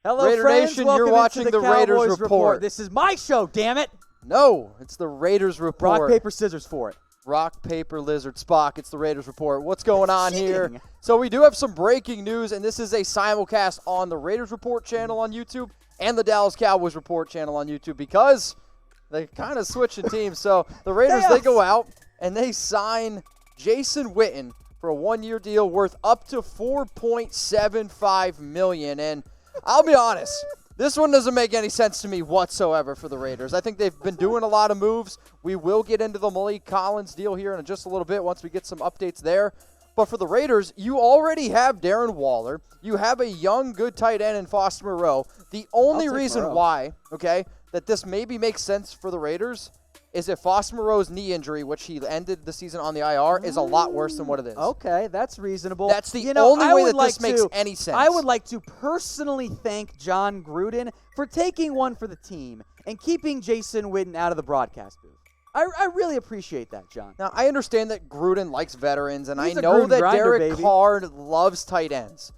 Hello, Raider friends. Nation, Welcome you're watching into the Cowboys Raiders Report. This is my show, damn it. No, it's the Raiders Report. Rock, paper, scissors for it. Rock, paper, lizard, Spock. It's the Raiders Report. What's going on here? Cheating. So we do have some breaking news, and this is a simulcast on the Raiders Report channel on YouTube and the Dallas Cowboys Report channel on YouTube because they kind of switching teams. So the Raiders, they go out and they sign Jason Witten for a one-year deal worth up to $4.75 million. And I'll be honest, this one doesn't make any sense to me whatsoever for the Raiders. I think they've been doing a lot of moves. We will get into the Maliek Collins deal here in just a little bit once we get some updates there. But for the Raiders, you already have Darren Waller. You have a young, good tight end in Foster Moreau. The only reason why, that this maybe makes sense for the Raiders is if Foster Moreau's knee injury, which he ended the season on the IR, is a lot worse than what it is. Okay, that's reasonable. That's the only way that this makes any sense. I would like to personally thank Jon Gruden for taking one for the team and keeping Jason Witten out of the broadcast booth. I really appreciate that, John. Now, I understand that Gruden likes veterans, and He's I know that grinder, Derek Carr loves tight ends.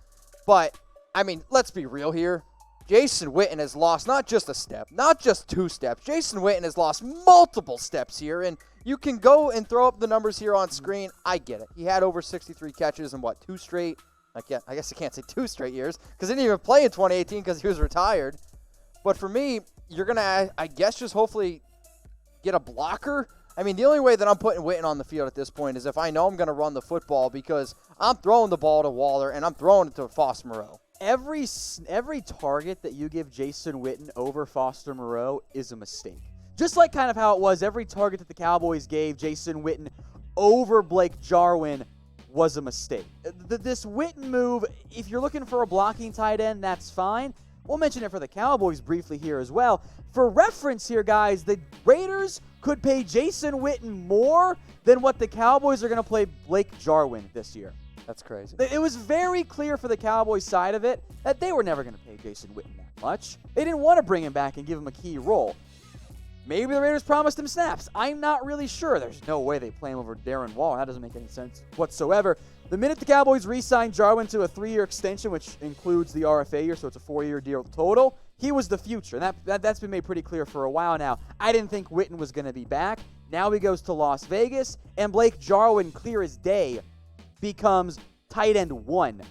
But, I mean, let's be real here. Jason Witten has lost not just a step, not just 2 steps. Jason Witten has lost multiple steps here, and you can go and throw up the numbers here on screen. I get it. He had over 63 catches in, 2 straight? I guess I can't say 2 straight years because he didn't even play in 2018 because he was retired. But for me, you're going to, I guess, just hopefully get a blocker. I mean, the only way that I'm putting Witten on the field at this point is if I know I'm going to run the football because I'm throwing the ball to Waller and I'm throwing it to Foster Moreau. Every target that you give Jason Witten over Foster Moreau is a mistake. Just like kind of how it was, every target that the Cowboys gave Jason Witten over Blake Jarwin was a mistake. This Witten move, if you're looking for a blocking tight end, that's fine. We'll mention it for the Cowboys briefly here as well. For reference here, guys, the Raiders could pay Jason Witten more than what the Cowboys are going to pay Blake Jarwin this year. That's crazy. It was very clear for the Cowboys side of it that they were never going to pay Jason Witten that much. They didn't want to bring him back and give him a key role. Maybe the Raiders promised him snaps. I'm not really sure. There's no way they play him over Darren Waller. That doesn't make any sense whatsoever. The minute the Cowboys re-signed Jarwin to a 3-year extension, which includes the RFA year, so it's a 4-year deal total, he was the future. And that's been made pretty clear for a while now. I didn't think Witten was going to be back. Now he goes to Las Vegas, and Blake Jarwin, clear as day, becomes tight end 1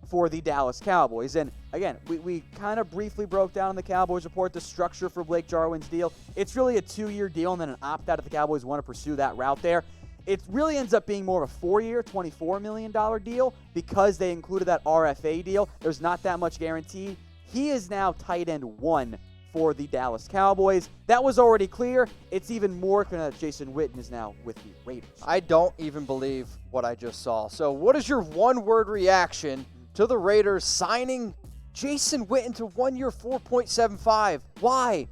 for the Dallas Cowboys. And again, we kind of briefly broke down in the Cowboys Report the structure for Blake Jarwin's deal. It's really a 2-year deal and then an opt-out if the Cowboys want to pursue that route there. It really ends up being more of a 4-year, $24 million deal because they included that RFA deal. There's not that much guarantee. He is now tight end 1 for the Dallas Cowboys. That was already clear. It's even more clear that Jason Witten is now with the Raiders. I don't even believe what I just saw. So what is your one-word reaction to the Raiders signing Jason Witten to 1 year, $4.75? Why?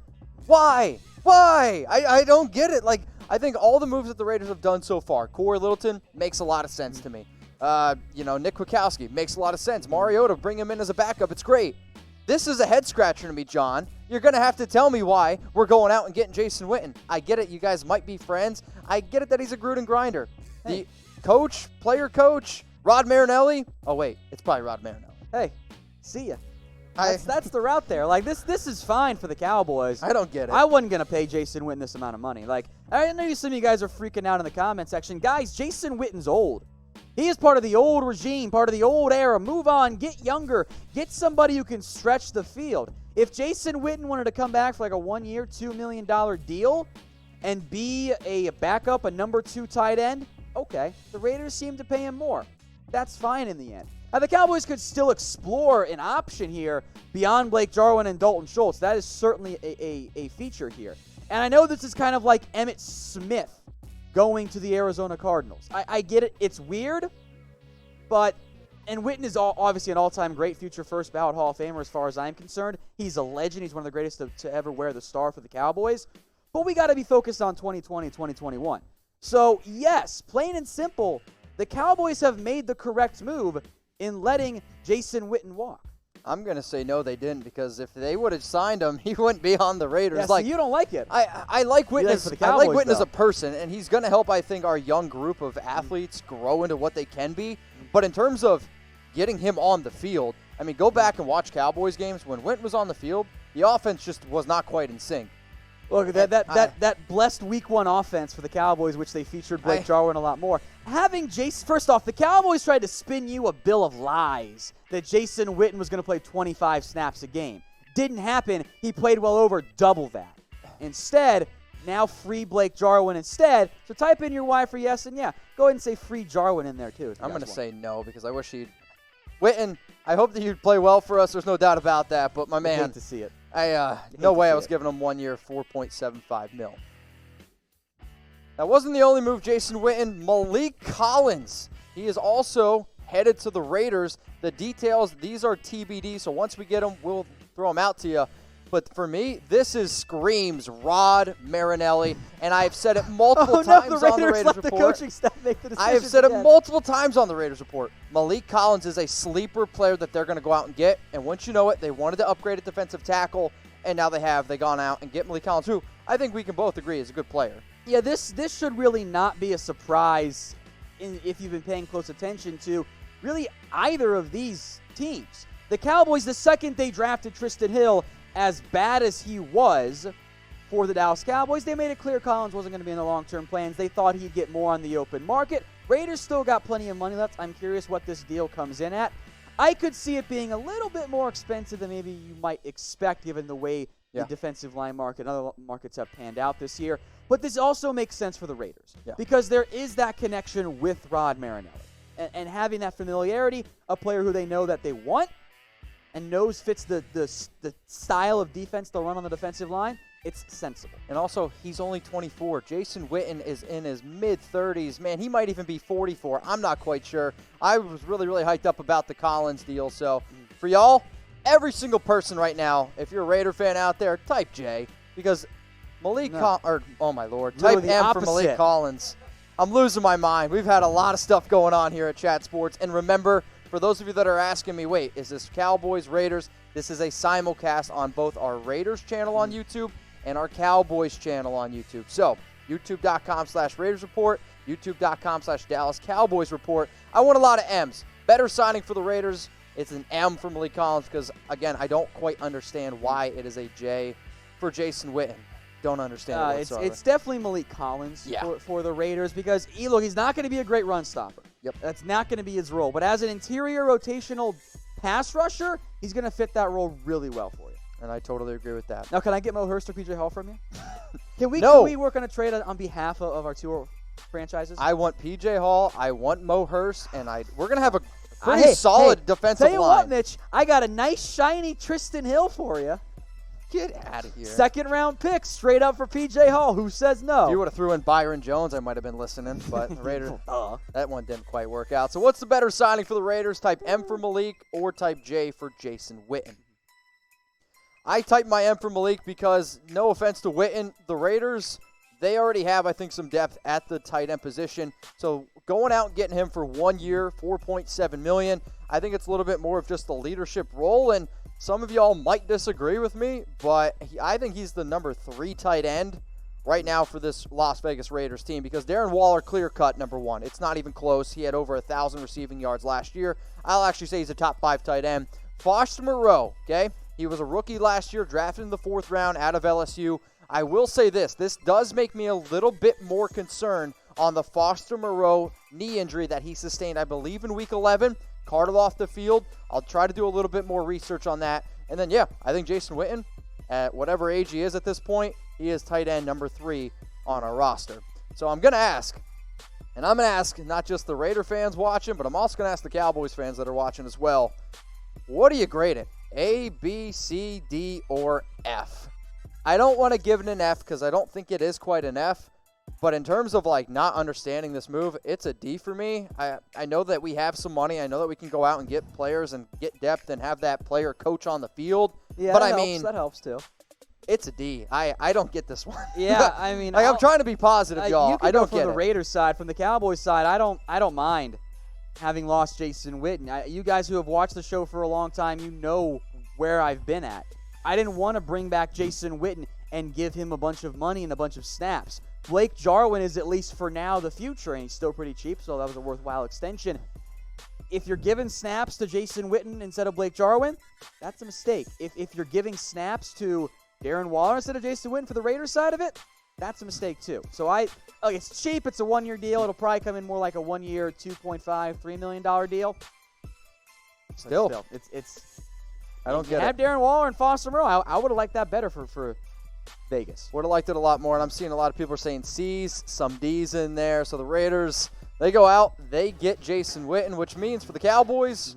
I don't get it. Like, I think all the moves that the Raiders have done so far, Corey Littleton makes a lot of sense to me. Nick Kwiatkowski makes a lot of sense. Mariota, bring him in as a backup. It's great. This is a head-scratcher to me, John. You're going to have to tell me why we're going out and getting Jason Witten. I get it. You guys might be friends. I get it that he's a Gruden grinder. Hey. The player coach, Rod Marinelli. Oh, wait. It's probably Rod Marinelli. Hey, see ya. That's the route there. Like, this is fine for the Cowboys. I don't get it. I wasn't going to pay Jason Witten this amount of money. Like, I know some of you guys are freaking out in the comment section. Guys, Jason Witten's old. He is part of the old regime, part of the old era. Move on, get younger, get somebody who can stretch the field. If Jason Witten wanted to come back for like a 1-year, $2 million deal and be a backup, a number 2 tight end, okay. The Raiders seem to pay him more. That's fine in the end. Now, the Cowboys could still explore an option here beyond Blake Jarwin and Dalton Schultz. That is certainly a feature here. And I know this is kind of like Emmitt Smith going to the Arizona Cardinals. I get it. It's weird, and Witten is obviously an all-time great future first ballot Hall of Famer as far as I'm concerned. He's a legend. He's one of the greatest to ever wear the star for the Cowboys. But we got to be focused on 2020, 2021. So, yes, plain and simple, the Cowboys have made the correct move in letting Jason Witten walk. I'm going to say no, they didn't, because if they would have signed him, he wouldn't be on the Raiders. Yeah, so you don't like it. I like Witten. I like Witten as a person, and he's going to help, I think, our young group of athletes grow into what they can be. But in terms of getting him on the field, I mean, go back and watch Cowboys games. When Witten was on the field, the offense just was not quite in sync. Look, that blessed Week 1 offense for the Cowboys, which they featured Blake Jarwin a lot more. Having Jason, first off, the Cowboys tried to spin you a bill of lies that Jason Witten was going to play 25 snaps a game. Didn't happen. He played well over double that. Instead, now free Blake Jarwin instead. So type in your Y for yes, and yeah, go ahead and say free Jarwin in there too. I'm going to say no because I wish he'd. Witten, I hope that you'd play well for us. There's no doubt about that. But my man, I hate to see it. No way I was giving him 1 year, $4.75 million. That wasn't the only move. Jason Witten, Maliek Collins. He is also headed to the Raiders. The details, these are TBD. So once we get them, we'll throw them out to you. But for me, this screams Rod Marinelli, and I've said it multiple times on the Raiders let Report. The coaching staff make the decision I have said it multiple times on the Raiders Report. Maliek Collins is a sleeper player that they're going to go out and get, and once you know it, they wanted to upgrade a defensive tackle, and now they gone out and get Maliek Collins, who I think we can both agree is a good player. Yeah, this should really not be a surprise if you've been paying close attention to really either of these teams. The Cowboys, the second they drafted Tristan Hill, as bad as he was for the Dallas Cowboys, they made it clear Collins wasn't going to be in the long-term plans. They thought he'd get more on the open market. Raiders still got plenty of money left. I'm curious what this deal comes in at. I could see it being a little bit more expensive than maybe you might expect given the way the defensive line market and other markets have panned out this year. But this also makes sense for the Raiders because there is that connection with Rod Marinelli. And having that familiarity, a player who they know that they want, and knows fits the style of defense they'll run on the defensive line, it's sensible. And also, he's only 24. Jason Witten is in his mid-30s. Man, he might even be 44. I'm not quite sure. I was really, really hyped up about the Collins deal. So, for y'all, every single person right now, if you're a Raider fan out there, type J. Because oh my Lord, type M for Maliek Collins. I'm losing my mind. We've had a lot of stuff going on here at Chat Sports. And remember, for those of you that are asking me, wait, is this Cowboys, Raiders? This is a simulcast on both our Raiders channel on YouTube and our Cowboys channel on YouTube. So, youtube.com/Raiders Report, youtube.com/Dallas Cowboys Report. I want a lot of M's. Better signing for the Raiders. It's an M for Maliek Collins because, again, I don't quite understand why it is a J for Jason Witten. Don't understand it whatsoever. It's definitely Maliek Collins for the Raiders because, he's not going to be a great run stopper. Yep. That's not going to be his role. But as an interior rotational pass rusher, he's going to fit that role really well for you. And I totally agree with that. Now, can I get Mo Hurst or P.J. Hall from you? Can we work on a trade on behalf of our two franchises? I want P.J. Hall. I want Mo Hurst. And we're going to have a pretty solid defensive line. Tell you what, Mitch, I got a nice, shiny Tristan Hill for you. Get out of here. Second-round pick straight up for P.J. Hall. Who says no? If you would have threw in Byron Jones, I might have been listening. But the Raiders, that one didn't quite work out. So what's the better signing for the Raiders? Type M for Maliek or type J for Jason Witten. I type my M for Maliek because, no offense to Witten, the Raiders, they already have, I think, some depth at the tight end position. So going out and getting him for 1 year, $4.7 million, I think it's a little bit more of just the leadership role. And some of y'all might disagree with me, but I think he's the number 3 tight end right now for this Las Vegas Raiders team because Darren Waller clear-cut number 1. It's not even close. He had over 1,000 receiving yards last year. I'll actually say he's a top 5 tight end. Foster Moreau, okay? He was a rookie last year, drafted in the 4th round out of LSU. I will say this does make me a little bit more concerned on the Foster Moreau knee injury that he sustained, I believe, in Week 11. Carted off the field. I'll try to do a little bit more research on that. And then, I think Jason Witten, at whatever age he is at this point, he is tight end number 3 on our roster. So I'm going to ask, and I'm going to ask not just the Raider fans watching, but I'm also going to ask the Cowboys fans that are watching as well. What do you grade it? A, B, C, D, or F? I don't want to give it an F because I don't think it is quite an F. But in terms of not understanding this move, it's a D for me. I know that we have some money. I know that we can go out and get players and get depth and have that player coach on the field. Yeah, but that helps too. It's a D. I don't get this one. Yeah, I mean, I'm trying to be positive, y'all. I don't get it. From the Raiders side, from the Cowboys side, I don't mind having lost Jason Witten. You guys who have watched the show for a long time, you know where I've been at. I didn't want to bring back Jason Witten and give him a bunch of money and a bunch of snaps. Blake Jarwin is, at least for now, the future, and he's still pretty cheap, so that was a worthwhile extension. if you're giving snaps to Jason Witten instead of Blake Jarwin, that's a mistake. If you're giving snaps to Darren Waller instead of Jason Witten for the Raiders side of it, that's a mistake too. So it's cheap. It's a 1-year deal. It'll probably come in more like a 1-year, $2.5-3 million deal. Still, it's. I don't get have it. Darren Waller and Foster Moreau. I would have liked that better for Vegas. Would have liked it a lot more, and I'm seeing a lot of people are saying C's, some D's in there. So the Raiders, they go out, they get Jason Witten, which means for the Cowboys,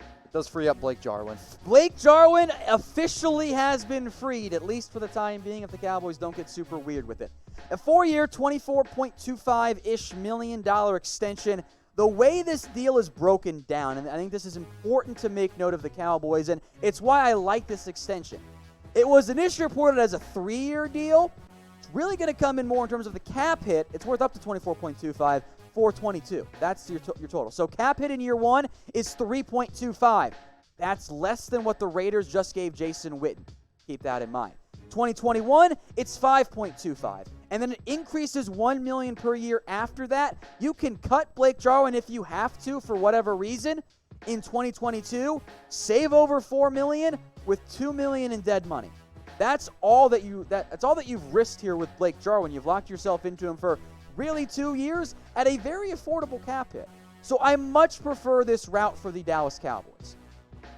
it does free up Blake Jarwin. Blake Jarwin officially has been freed, at least for the time being, if the Cowboys don't get super weird with it. A 4-year, $24.25-ish million extension. The way this deal is broken down, and I think this is important to make note of the Cowboys, and it's why I like this extension. It was initially reported as a 3-year deal. It's really going to come in more in terms of the cap hit. It's worth up to $24.25, $422. That's your total. So cap hit in year 1 is $3.25. That's less than what the Raiders just gave Jason Witten. Keep that in mind. 2021, it's $5.25. And then it increases $1 million per year after that. You can cut Blake Jarwin if you have to for whatever reason in 2022. Save over $4 million with $2 million in dead money. That's all that you've risked here with Blake Jarwin. You've locked yourself into him for really 2 years at a very affordable cap hit. So I much prefer this route for the Dallas Cowboys.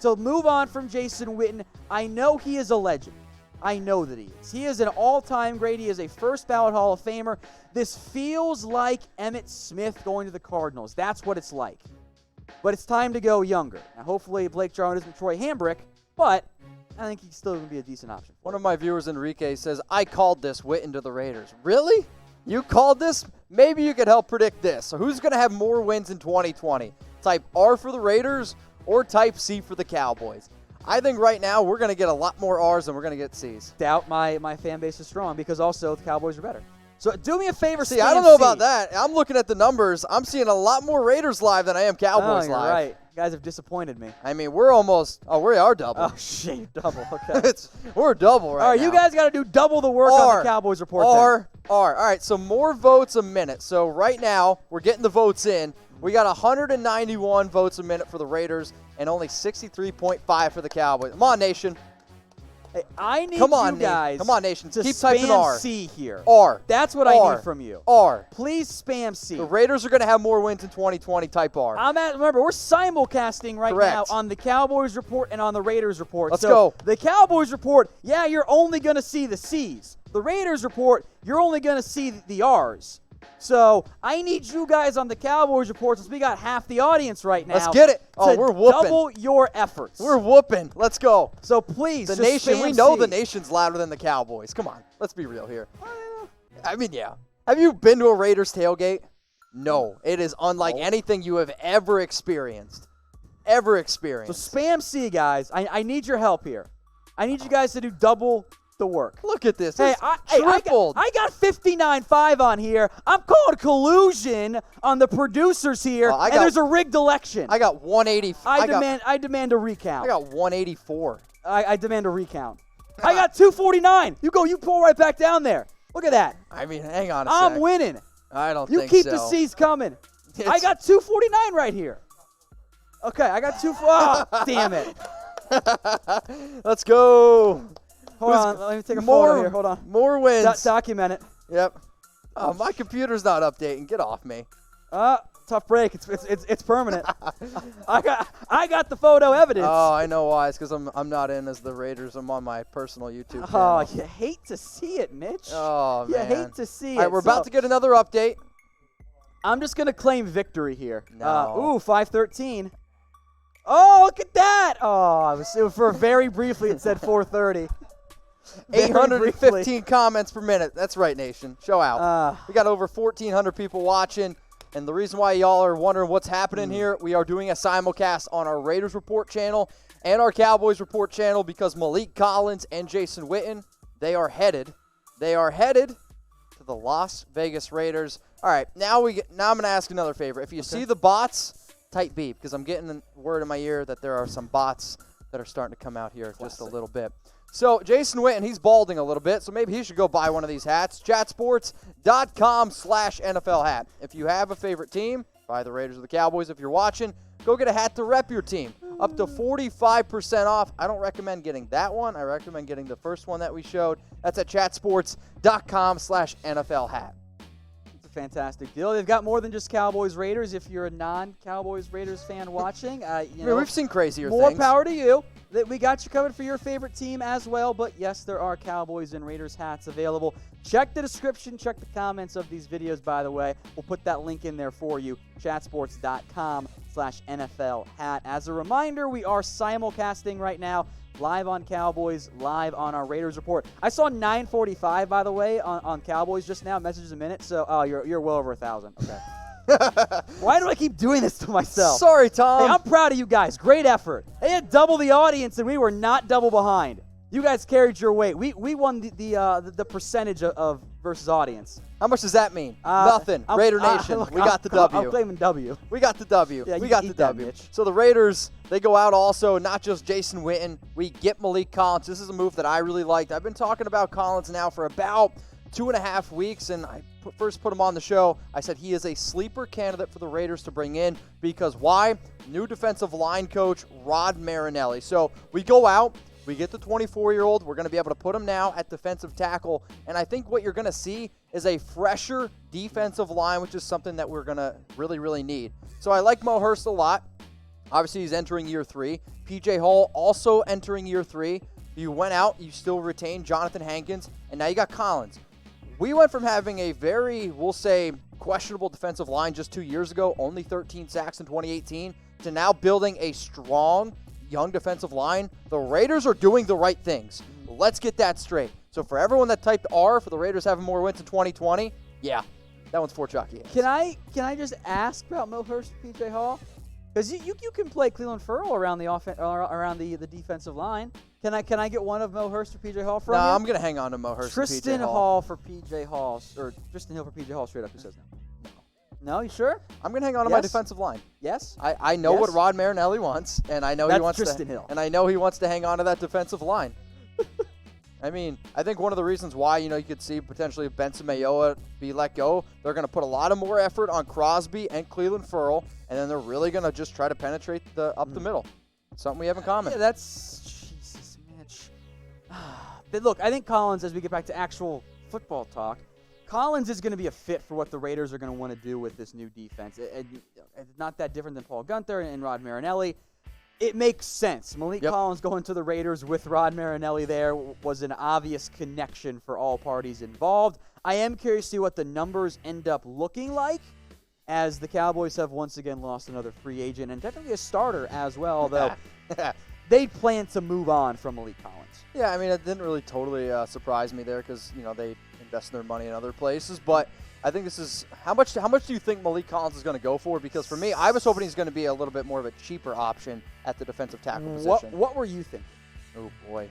To move on from Jason Witten, I know he is a legend. I know that he is. He is an all-time great. He is a first-ballot Hall of Famer. This feels like Emmitt Smith going to the Cardinals. That's what it's like. But it's time to go younger. Now, hopefully Blake Jarwin isn't Troy Hambrick, but I think he's still going to be a decent option. One of my viewers, Enrique, says, I called this Witten to the Raiders. Really? You called this? Maybe you could help predict this. So who's going to have more wins in 2020? Type R for the Raiders or type C for the Cowboys? I think right now we're going to get a lot more R's than we're going to get C's. Doubt my fan base is strong because also the Cowboys are better. So do me a favor. See, I don't know about that. I'm looking at the numbers. I'm seeing a lot more Raiders live than I am Cowboys you're live. Right. You guys have disappointed me. I mean, we're almost. Oh, we are double. Oh, shit, double. Okay. We're double right now. All right, you guys got to do double the work on the Cowboys report. R. All right, so more votes a minute. So right now, we're getting the votes in. We got 191 votes a minute for the Raiders and only 63.5 for the Cowboys. Come on, Nation. Hey, I need Come on, you guys Come on, Nation. to Keep typing R. spam C here. R. That's what I need from you. R. Please spam C. The Raiders are going to have more wins in 2020. Type R. Remember, we're simulcasting right Correct. now on the Cowboys report and on the Raiders report. Let's so go. The Cowboys report, yeah, you're only going to see the C's. The Raiders report, you're only going to see the R's. So I need you guys on the Cowboys report, since we got half the audience right now. Let's get it. Oh, we're whooping. Double your efforts. We're whooping. Let's go. So please, The just Nation, spam we know C. the Nation's louder than the Cowboys. Come on. Let's be real here. I mean, yeah. Have you been to a Raiders tailgate? No. It is unlike anything you have ever experienced. So spam C, guys. I need your help here. I need you guys to do double the work. Look at this. Hey, Tripled. I got 59.5 on here. I'm calling collusion on the producers here, and there's a rigged election. I got 180. I demand a recount. I got 184. I demand a recount. I got 249. You pull right back down there. Look at that. I mean, hang on a I'm sec. winning. I don't think so. You keep the C's coming. I got 249 right here. Okay, I got damn it. Let's go. Hold on, let me take a photo here. Hold on. More wins. Document it. Yep. Oh, my computer's not updating. Get off me. Tough break. It's permanent. I got the photo evidence. Oh, I know why. It's because I'm not in as the Raiders. I'm on my personal YouTube channel. Oh, you hate to see it, Mitch. Oh, man. You hate to see it. All right, we're about to get another update. I'm just going to claim victory here. No. 513. Oh, look at that. Oh, it was for very briefly it said 430. 815 comments per minute. That's right, Nation. Show out. We got over 1,400 people watching. And the reason why y'all are wondering what's happening here, we are doing a simulcast on our Raiders Report channel and our Cowboys Report channel because Maliek Collins and Jason Witten, they are headed to the Las Vegas Raiders. All right, now I'm going to ask another favor. If you see the bots, type B because I'm getting the word in my ear that there are some bots that are starting to come out here just a little bit. So Jason Witten, he's balding a little bit, so maybe he should go buy one of these hats. Chatsports.com/NFL hat. If you have a favorite team, by the Raiders or the Cowboys. If you're watching, go get a hat to rep your team. Up to 45% off. I don't recommend getting that one. I recommend getting the first one that we showed. That's at chatsports.com/NFL hat. It's a fantastic deal. They've got more than just Cowboys Raiders. If you're a non-Cowboys Raiders fan watching, We've seen crazier more things. More power to you. We got you covered for your favorite team as well. But yes, there are Cowboys and Raiders hats available. Check the description. Check the comments of these videos, by the way. We'll put that link in there for you. chatsports.com/NFL hat. As a reminder, we are simulcasting right now, live on Cowboys, live on our Raiders report. I saw 945, by the way, on Cowboys just now, messages a minute. So, you're well over 1,000. Okay. Why do I keep doing this to myself? Sorry, Tom. Hey, I'm proud of you guys. Great effort. They had double the audience, and we were not double behind. You guys carried your weight. We won the percentage of versus audience. How much does that mean? Nothing. Raider Nation, look, we got the W. I'm claiming W. We got the W. Yeah, we got the W. Mitch. So the Raiders, they go out also, not just Jason Witten. We get Maliek Collins. This is a move that I really liked. I've been talking about Collins now for about 2.5 weeks, and I first put him on the show. I said he is a sleeper candidate for the Raiders to bring in because why? New defensive line coach, Rod Marinelli. So we go out. We get the 24-year-old. We're going to be able to put him now at defensive tackle. And I think what you're going to see is a fresher defensive line, which is something that we're going to really, really need. So I like Mo Hurst a lot. Obviously, he's entering year 3. P.J. Hall also entering year 3. You went out. You still retained Jonathan Hankins. And now you got Collins. We went from having a very, we'll say, questionable defensive line just 2 years ago, only 13 sacks in 2018, to now building a strong young defensive line. The Raiders are doing the right things. Let's get that straight. So for everyone that typed R for the Raiders having more wins in 2020, yeah, that one's for Chucky. Can I just ask about Mo Hurst and P.J. Hall? Because you can play Cleveland Ferrell around the defensive line. Can I get one of Mo Hurst or P.J. Hall from you? No, I'm gonna hang on to Mo Hurst. Tristan and P.J. Hall for P.J. Hall, or Tristan Hill for P.J. Hall. Straight up, who says no? No, you sure? I'm gonna hang on to my defensive line. Yes. I know what Rod Marinelli wants, and I know he wants Tristan Hill. And I know he wants to hang on to that defensive line. I mean, I think one of the reasons why, you could see potentially if Benson Mayoa be let go, they're going to put a lot of more effort on Crosby and Cleveland Ferrell, and then they're really going to just try to penetrate up the middle. Something we have in common. Yeah, that's Jesus, Mitch. But look, I think Collins, as we get back to actual football talk, Collins is going to be a fit for what the Raiders are going to want to do with this new defense. It's not that different than Paul Gunther and Rod Marinelli. It makes sense. Maliek Collins going to the Raiders with Rod Marinelli there was an obvious connection for all parties involved. I am curious to see what the numbers end up looking like, as the Cowboys have once again lost another free agent and technically a starter as well, although they plan to move on from Maliek Collins. Yeah, I mean, it didn't really totally surprise me there because, they invest their money in other places, but I think this is how much do you think Maliek Collins is going to go for? Because for me, I was hoping he's going to be a little bit more of a cheaper option at the defensive tackle position. What were you thinking? Oh boy,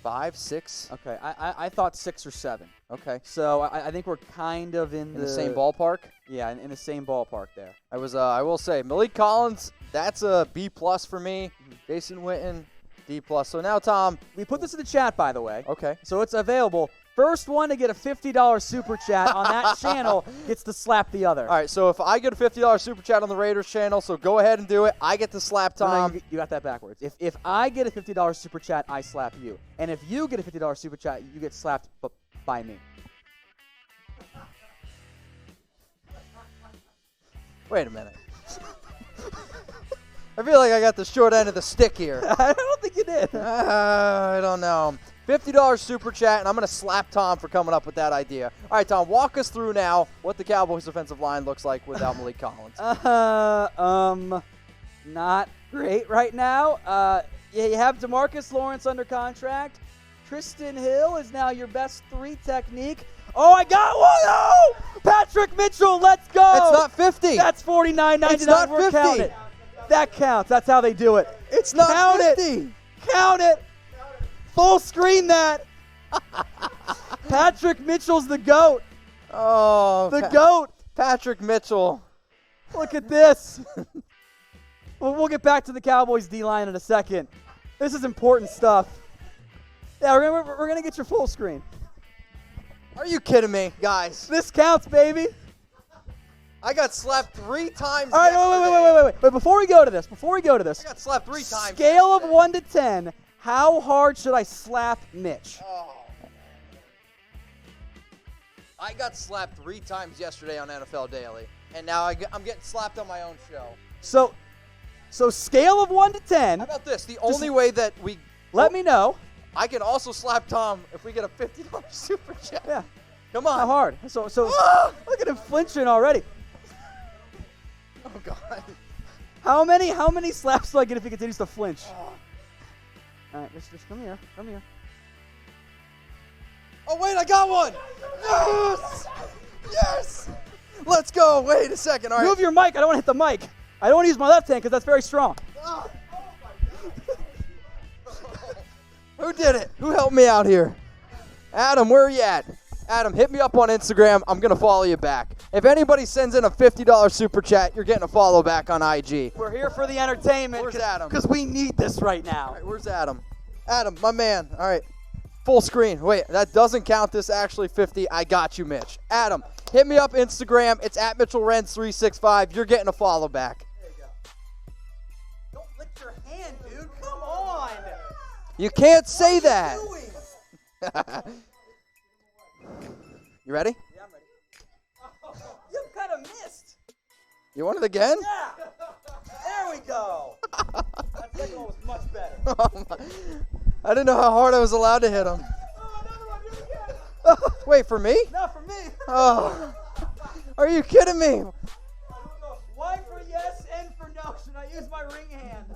5, 6. Okay, I thought 6 or 7. Okay, so I think we're kind of in the same ballpark. Yeah, in the same ballpark there. I will say Maliek Collins, that's a B+ for me. Jason Witten, D+. So now, Tom, we put this in the chat, by the way. Okay, so it's available. First one to get a $50 super chat on that channel gets to slap the other. All right, so if I get a $50 super chat on the Raiders channel, so go ahead and do it. I get to slap Tom. No, you got that backwards. If I get a $50 super chat, I slap you. And if you get a $50 super chat, you get slapped by me. Wait a minute. I feel like I got the short end of the stick here. I don't think you did. I don't know. $50 super chat, and I'm going to slap Tom for coming up with that idea. All right, Tom, walk us through now what the Cowboys' offensive line looks like without Maliek Collins. Not great right now. You have DeMarcus Lawrence under contract. Tristan Hill is now your best 3 technique. Oh, I got one! Oh! Patrick Mitchell, let's go! It's not 50. That's $49.99. It's not 50. Count it. That counts. That's how they do it. It's not count 50. It. Count it. Full screen that. Patrick Mitchell's the GOAT. Oh, the GOAT. Patrick Mitchell. Look at this. We'll get back to the Cowboys D-line in a second. This is important stuff. Yeah, we're gonna get your full screen. Are you kidding me, guys? This counts, baby. I got slapped 3 times. All right, wait. But before we go to this, I got slapped 3 times. Scale of 1 to 10, how hard should I slap Mitch? Oh. I got slapped 3 times yesterday on NFL Daily, and now I'm getting slapped on my own show. So scale of 1 to 10. How about this? The only way that we let me know. I can also slap Tom if we get a $50 super chat. Yeah. Come on. How hard? So look at him flinching already. Oh God. How many slaps do I get if he continues to flinch? Oh. All right, just come here. Come here. Oh wait, I got one. Yes. Yes. Let's go. Wait a second. All right. Move your mic. I don't want to hit the mic. I don't want to use my left hand because that's very strong. Oh. Who did it? Who helped me out here? Adam, where are you at? Adam, hit me up on Instagram. I'm going to follow you back. If anybody sends in a $50 super chat, you're getting a follow back on IG. We're here for the entertainment. Where's Adam? Because we need this right now. All right, where's Adam? Adam, my man. All right. Full screen. Wait, that doesn't count. This actually 50. I got you, Mitch. Adam, hit me up Instagram. It's at Mitchell Renz 365. You're getting a follow back. There you go. Don't lick your hand, dude. Come on. You can't say that. You ready? Yeah, I'm ready. Oh, you kind of missed. You want it again? Yeah. There we go. That second one was much better. Oh I didn't know how hard I was allowed to hit him. Oh, another one. Do it again. Wait, for me? Not for me. Oh. Are you kidding me? Y for yes, N for no. Should I use my ring hand?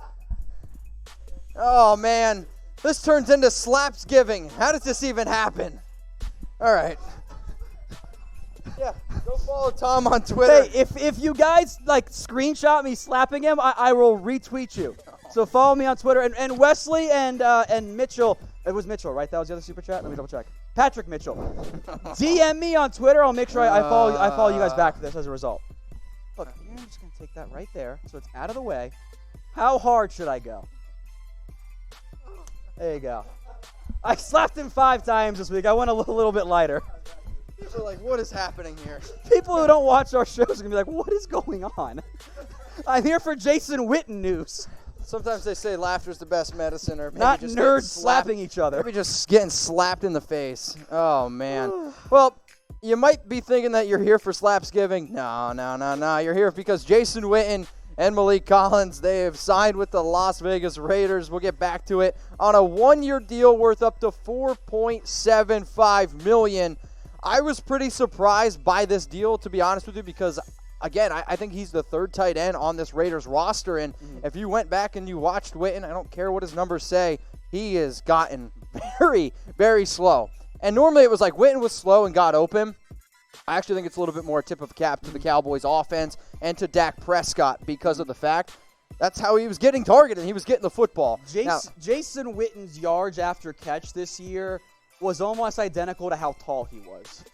Oh, man. This turns into slaps giving. How does this even happen? All right. Yeah, go follow Tom on Twitter. Hey, if you guys screenshot me slapping him, I will retweet you. So follow me on Twitter. And Wesley and Mitchell, it was Mitchell, right? That was the other super chat? Let me double check. Patrick Mitchell. DM me on Twitter. I'll make sure I follow you guys back for this as a result. Look, I'm just going to take that right there so it's out of the way. How hard should I go? There you go. I slapped him 5 times this week. I went a little bit lighter. People are like, what is happening here? People who don't watch our shows are going to be like, what is going on? I'm here for Jason Witten news. Sometimes they say laughter's the best medicine, or maybe not just nerds slapping each other. Maybe just getting slapped in the face. Oh, man. Well, you might be thinking that you're here for slapsgiving. No. You're here because Jason Witten and Maliek Collins, they have signed with the Las Vegas Raiders. We'll get back to it on a 1-year deal worth up to $4.75 million. I was pretty surprised by this deal, to be honest with you, because, again, I think he's the 3rd tight end on this Raiders roster. And if you went back and you watched Witten, I don't care what his numbers say, he has gotten very, very slow. And normally it was like Witten was slow and got open. I actually think it's a little bit more tip of the cap to the Cowboys offense and to Dak Prescott because of the fact that's how he was getting targeted. He was getting the football. Jason Witten's yards after catch this year was almost identical to how tall he was.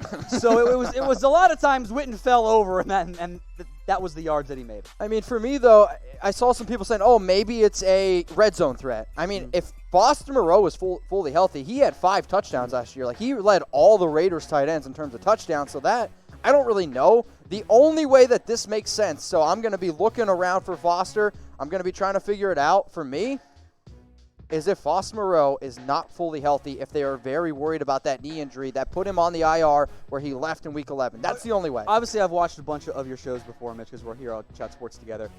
So it was a lot of times Witten fell over and that was the yards that he made. I mean, for me, though, I saw some people saying, oh, maybe it's a red zone threat. I mean, if Boston Moreau was fully healthy, he had 5 touchdowns last year. Like, he led all the Raiders tight ends in terms of touchdowns. So that, I don't really know. The only way that this makes sense, so I'm going to be looking around for Foster. I'm going to be trying to figure it out. For me, is if Foster Moreau is not fully healthy, if they are very worried about that knee injury that put him on the IR where he left in Week 11. That's the only way. Obviously, I've watched a bunch of your shows before, Mitch, because we're here on Chat Sports together.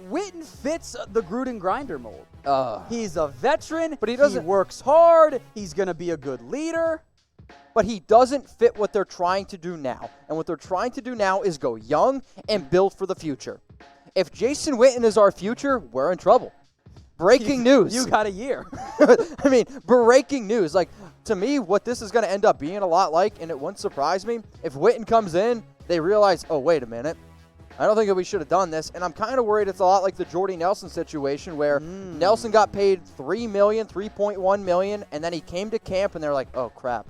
Witten fits the Gruden grinder mold. He's a veteran, but he works hard. He's going to be a good leader. But he doesn't fit what they're trying to do now. And what they're trying to do now is go young and build for the future. If Jason Witten is our future, we're in trouble. Breaking news. You got a year. I mean, breaking news. Like, to me, what this is going to end up being a lot like, and it wouldn't surprise me, if Witten comes in, they realize, oh, wait a minute. I don't think that we should have done this. And I'm kind of worried it's a lot like the Jordy Nelson situation where Nelson got paid $3.1 million, and then he came to camp, and they're like, oh, crap.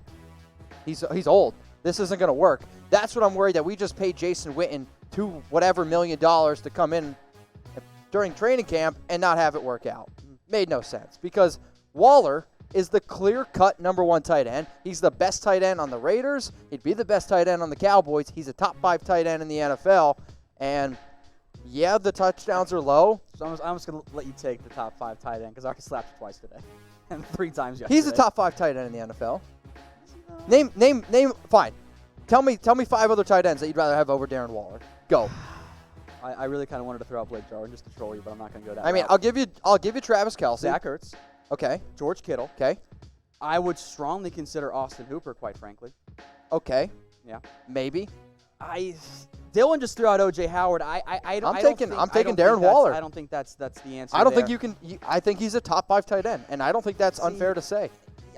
He's old. This isn't going to work. That's what I'm worried, that we just paid Jason Witten $2 whatever million to come in during training camp and not have it work out. Made no sense because Waller is the clear-cut #1 tight end. He's the best tight end on the Raiders. He'd be the best tight end on the Cowboys. He's a top 5 tight end in the NFL. And, yeah, the touchdowns are low. So I'm just going to let you take the top 5 tight end because I already slapped you twice today. And 3 times yesterday. He's a top 5 tight end in the NFL. Name, fine. Tell me 5 other tight ends that you'd rather have over Darren Waller. Go. I really kind of wanted to throw out Blake Jarwin just to troll you, but I'm not going to go that I mean, route. I'll give you Travis Kelce. Zach Ertz. Okay. George Kittle. Okay. I would strongly consider Austin Hooper, quite frankly. Okay. Yeah. Maybe. Dylan just threw out O.J. Howard. I'm taking Darren Waller. I don't think that's the answer. I don't think you can. I think he's a top 5 tight end, and I don't think that's unfair to say.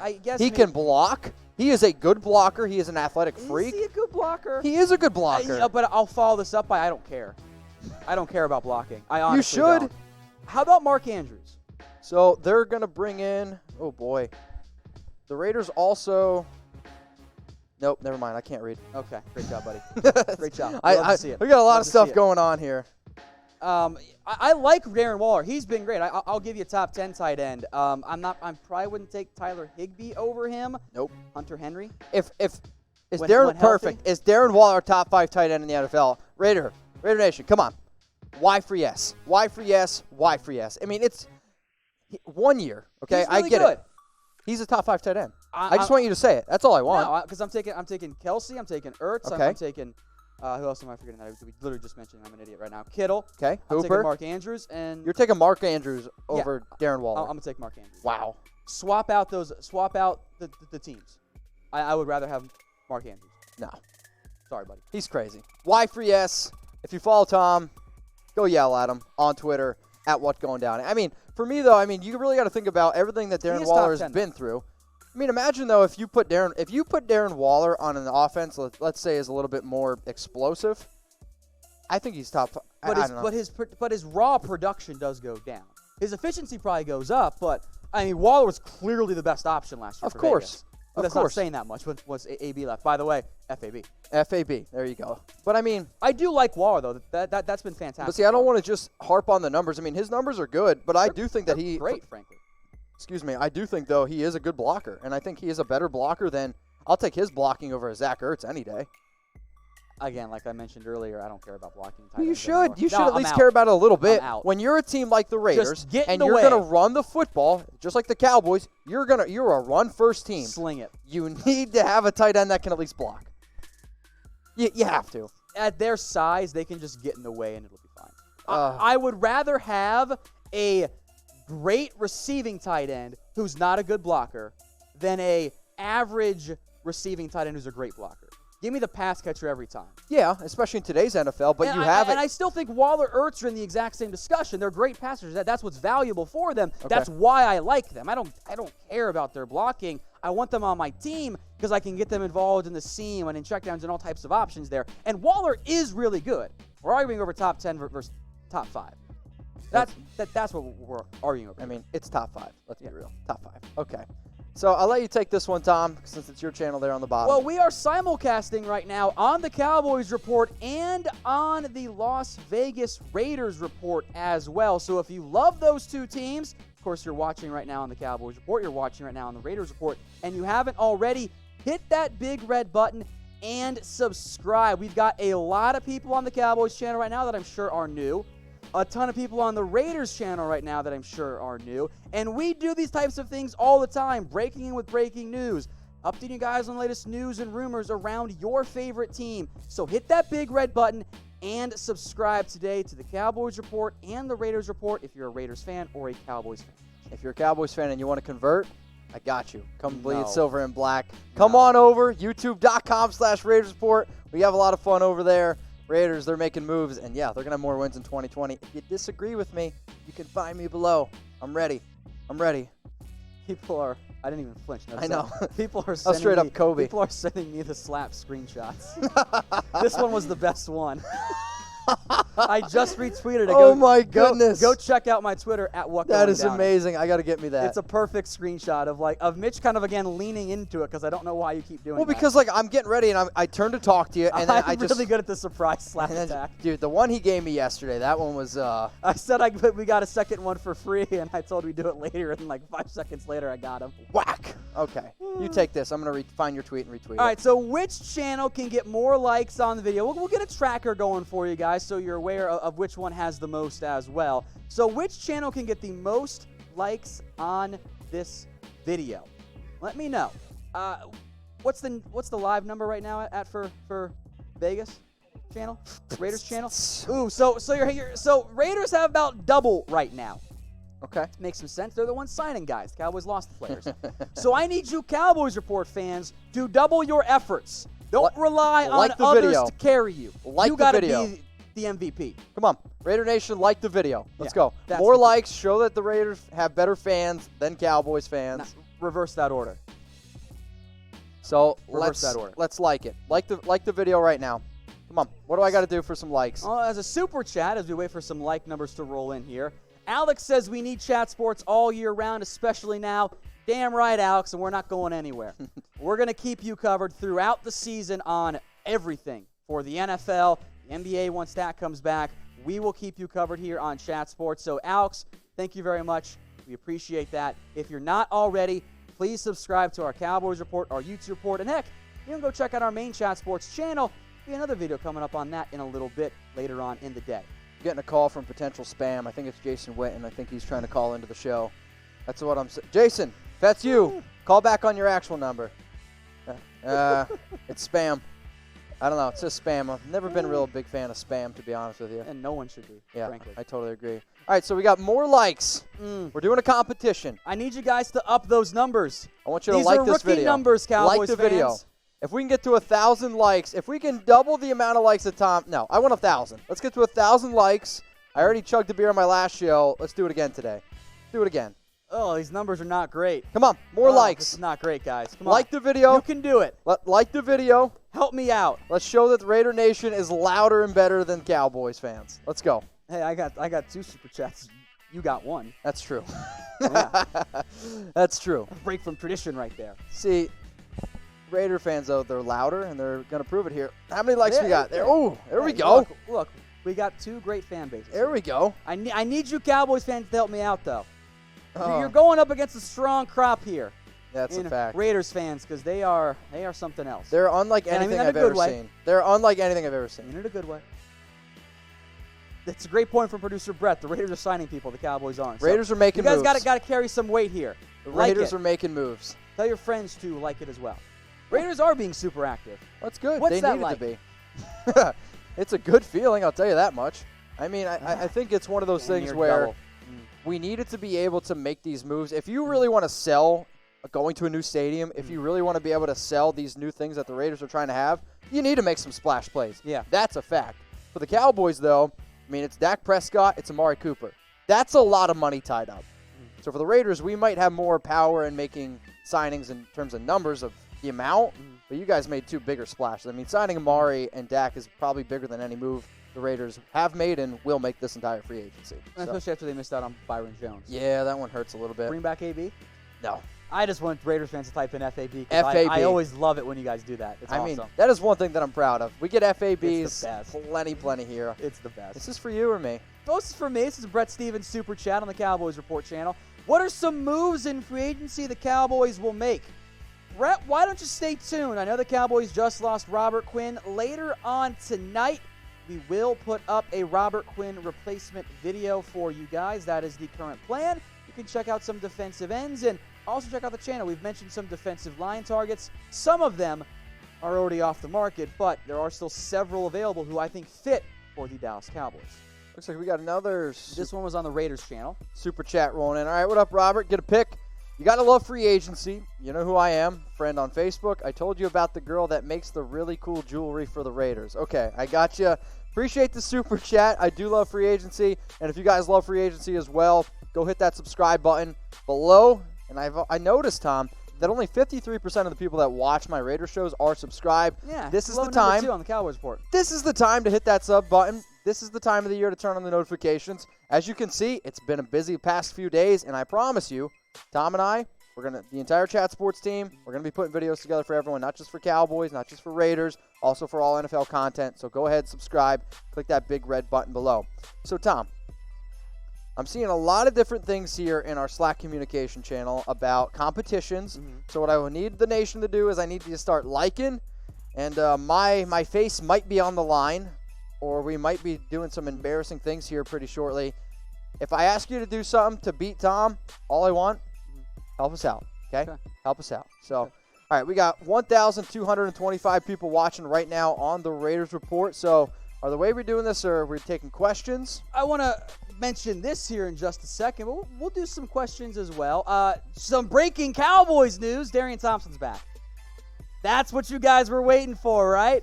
I guess he can block. He is a good blocker. He is an athletic freak. Is he a good blocker? He is a good blocker. But I'll follow this up by I don't care. I don't care about blocking. I honestly You should. Don't. How about Mark Andrews? So they're going to bring in, oh boy, the Raiders also, nope, never mind. I can't read. Okay, great job, buddy. Great job. Love to see it. We got a lot Love of stuff going on here. I like Darren Waller. He's been great. I'll give you a top 10 tight end. I probably wouldn't take Tyler Higbee over him. Nope. Hunter Henry. Is Darren Waller a top 5 tight end in the NFL? Raider Nation, come on. Why for yes? Why for yes? Why for yes? I mean, it's 1 year. Okay, He's really I get good. it. He's a top 5 tight end. I just want you to say it. That's all I want. No, because I'm taking Kelce. I'm taking Ertz. Okay. I'm taking who else am I forgetting? We literally just mentioned. I'm an idiot right now. Kittle. Okay. I'm Hooper. taking Mark Andrews, and You're taking Mark Andrews over Darren Waller. I'm gonna take Mark Andrews. Wow. Swap out the teams. I would rather have Mark Andrews. No. Sorry, buddy. He's crazy. Why for yes? If you follow Tom, go yell at him on Twitter at what's going down. I mean, for me though, you really got to think about everything that Darren Waller has been through. I mean, imagine though if you put Darren Waller on an offense, let's say is a little bit more explosive. I think he's top. I don't know. But his raw production does go down. His efficiency probably goes up, but I mean Waller was clearly the best option last year. Of course. But that's not saying that much. Was AB left? By the way, FAB. FAB. There you go. But I mean, I do like Waller though. That's been fantastic. But see, I don't want to just harp on the numbers. I mean, his numbers are good, but I do think that he great, frankly. Excuse me. I do think though he is a good blocker, and I think he is a better blocker than I'll take his blocking over Zach Ertz any day. Again, like I mentioned earlier, I don't care about blocking. You should. You should at least care about it a little bit. When you're a team like the Raiders and you're going to run the football, just like the Cowboys, you're a run-first team. Sling it. You need to have a tight end that can at least block. You have to. At their size, they can just get in the way and it'll be fine. I would rather have a great receiving tight end who's not a good blocker than a average receiving tight end who's a great blocker. Give me the pass catcher every time. Yeah, especially in today's NFL, but and I still think Waller, Ertz are in the exact same discussion. They're great passers. That's what's valuable for them. Okay. That's why I like them. I don't care about their blocking. I want them on my team because I can get them involved in the seam and in checkdowns and all types of options there. And Waller is really good. We're arguing over top 10 versus top 5. That's what we're arguing over. I mean, it's top 5. Let's be real. Top 5. Okay. So I'll let you take this one, Tom, since it's your channel there on the bottom. Well, we are simulcasting right now on the Cowboys Report and on the Las Vegas Raiders Report as well. So if you love those two teams, of course, you're watching right now on the Cowboys Report, you're watching right now on the Raiders Report, and you haven't already, hit that big red button and subscribe. We've got a lot of people on the Cowboys channel right now that I'm sure are new. A ton of people on the Raiders channel right now that I'm sure are new. And we do these types of things all the time, breaking in with breaking news, updating you guys on the latest news and rumors around your favorite team. So hit that big red button and subscribe today to the Cowboys Report and the Raiders Report if you're a Raiders fan or a Cowboys fan. If you're a Cowboys fan and you want to convert, I got you. Come bleed silver and black. Come on over, youtube.com/Raiders Report. We have a lot of fun over there. Raiders, they're making moves, and yeah, they're going to have more wins in 2020. If you disagree with me, you can find me below. I'm ready. People are, I didn't even flinch. I know. People are sending straight up Kobe. People are sending me the slap screenshots. This one was the best one. I just retweeted it. Oh my goodness. Go check out my Twitter at what. That is amazing. I got to get me that. It's a perfect screenshot of Mitch kind of again leaning into it because I don't know why you keep doing that. Well, because I'm getting ready and I turn to talk to you and then I'm really good at the surprise slap attack. Dude, the one he gave me yesterday, that one was I said we got a second one for free and I told him we'd do it later and like 5 seconds later I got him. Whack. Okay. You take this. I'm going to find your tweet and retweet it. All right, so which channel can get more likes on the video? We'll get a tracker going for you guys so you're aware of which one has the most as well. So which channel can get the most likes on this video? Let me know. What's the live number right now at for Vegas channel? Raiders channel? Ooh, so Raiders have about double right now. Okay. Makes some sense. They're the ones signing guys. Cowboys lost the players. So I need you Cowboys Report fans to double your efforts. Don't rely on others to carry you. You got to be the MVP. Come on. Raider Nation, like the video. Let's go. That's More likes. Show that the Raiders have better fans than Cowboys fans. Reverse that order. So let's like it. Like the video right now. Come on. What do I got to do for some likes? Well, as a super chat, as we wait for some like numbers to roll in here, Alex says we need Chat Sports all year round, especially now. Damn right, Alex, and we're not going anywhere. We're going to keep you covered throughout the season on everything for the NFL, the NBA once that comes back. We will keep you covered here on Chat Sports. So, Alex, thank you very much. We appreciate that. If you're not already, please subscribe to our Cowboys Report, our YouTube report, and heck, you can go check out our main Chat Sports channel. Be another video coming up on that in a little bit later on in the day. Getting a call from potential spam. I think it's Jason Witten. I think he's trying to call into the show. That's what I'm saying. Jason, if that's you, call back on your actual number. It's spam. I don't know. It's just spam. I've never been a real big fan of spam, to be honest with you. And no one should be, frankly. I totally agree. All right, so we got more likes. We're doing a competition. I need you guys to up those numbers. I want you to like this video. These are rookie numbers, Cowboys like the fans. video. If we can get to 1,000 likes, if we can double the amount of likes that Tom, no, I want 1,000. Let's get to 1,000 likes. I already chugged a beer on my last show. Let's do it again today. Do it again. Oh, these numbers are not great. Come on, more likes. This is not great, guys. Come on. Like the video. You can do it. Like the video. Help me out. Let's show that the Raider Nation is louder and better than Cowboys fans. Let's go. Hey, I got 2 super chats. You got 1. That's true. Yeah. That's true. A break from tradition right there. See, Raider fans, though, they're louder, and they're going to prove it here. How many likes we got? There. Oh, there we go. Look, we got 2 great fan bases. There we go. I need you Cowboys fans to help me out, though. You're going up against a strong crop here. That's a fact. Raiders fans, because they are something else. They're unlike anything I've ever seen. They're unlike anything I've ever seen. In a good way. That's a great point from producer Brett. The Raiders are signing people. The Cowboys aren't. Raiders are making moves. You guys got to carry some weight here. The Raiders are making moves. Tell your friends to like it as well. Raiders are being super active. That's good. What's that needed like? to be. It's a good feeling, I'll tell you that much. I mean, I think it's one of those things where we needed to be able to make these moves. If you really want to sell going to a new stadium, if you really want to be able to sell these new things that the Raiders are trying to have, you need to make some splash plays. Yeah. That's a fact. For the Cowboys, though, I mean, it's Dak Prescott, it's Amari Cooper. That's a lot of money tied up. So for the Raiders, we might have more power in making signings in terms of numbers of the amount, but you guys made 2 bigger splashes. I mean, signing Amari and Dak is probably bigger than any move the Raiders have made and will make this entire free agency. Especially after they missed out on Byron Jones. Yeah, that one hurts a little bit. Bring back AB? No. I just want Raiders fans to type in FAB. FAB. I always love it when you guys do that. It's awesome. I mean, that is one thing that I'm proud of. We get FABs It's the best. plenty here. It's the best. This is for you or me? Oh, this is for me. This is Brett Stevens Super Chat on the Cowboys Report channel. What are some moves in free agency the Cowboys will make? Brett, why don't you stay tuned? I know the Cowboys just lost Robert Quinn. Later on tonight, we will put up a Robert Quinn replacement video for you guys. That is the current plan. You can check out some defensive ends and also check out the channel. We've mentioned some defensive line targets. Some of them are already off the market, but there are still several available who I think fit for the Dallas Cowboys. Looks like we got another. This one was on the Raiders channel. Super chat rolling in. All right, what up, Robert? Get a pick. You got to love free agency. You know who I am, friend on Facebook. I told you about the girl that makes the really cool jewelry for the Raiders. Okay, I got you. Appreciate the super chat. I do love free agency. And if you guys love free agency as well, go hit that subscribe button below. And I noticed, Tom, that only 53% of the people that watch my Raiders shows are subscribed. Yeah, this is the time. On the Cowboys Report. This is the time to hit that sub button. This is the time of the year to turn on the notifications. As you can see, it's been a busy past few days, and I promise you, Tom and I, the entire Chat Sports team, we're going to be putting videos together for everyone, not just for Cowboys, not just for Raiders, also for all NFL content. So go ahead, subscribe, click that big red button below. So, Tom, I'm seeing a lot of different things here in our Slack communication channel about competitions. So what I will need the nation to do is I need you to start liking, and my face might be on the line, or we might be doing some embarrassing things here pretty shortly. If I ask you to do something to beat Tom, all I want, help us out, okay? Help us out. So, all right, we got 1,225 people watching right now on the Raiders Report. So, the way we're doing this, we're taking questions. I want to mention this here in just a second, but we'll do some questions as well. Some breaking Cowboys news. Darian Thompson's back. That's what you guys were waiting for, right?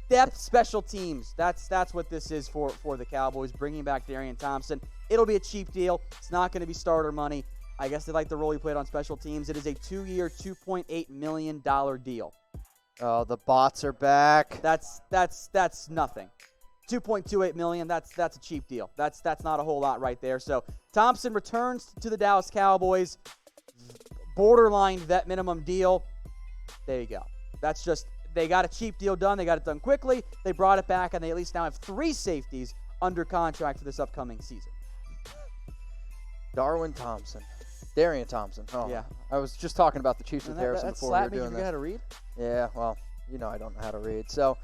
Depth special teams. That's what this is for the Cowboys, bringing back Darian Thompson. It'll be a cheap deal. It's not going to be starter money. I guess they like the role he played on special teams. It is a 2-year, $2.8 million deal. Oh, the bots are back. That's nothing. $2.28 million. That's a cheap deal. That's not a whole lot right there. So Thompson returns to the Dallas Cowboys. Borderline vet minimum deal. There you go. That's just, they got a cheap deal done. They got it done quickly. They brought it back, and they at least now have 3 safeties under contract for this upcoming season. Darian Thompson. Oh, yeah. I was just talking about the Chiefs with Harrison before we were doing this. this. How to read? Yeah, well, you know I don't know how to read. So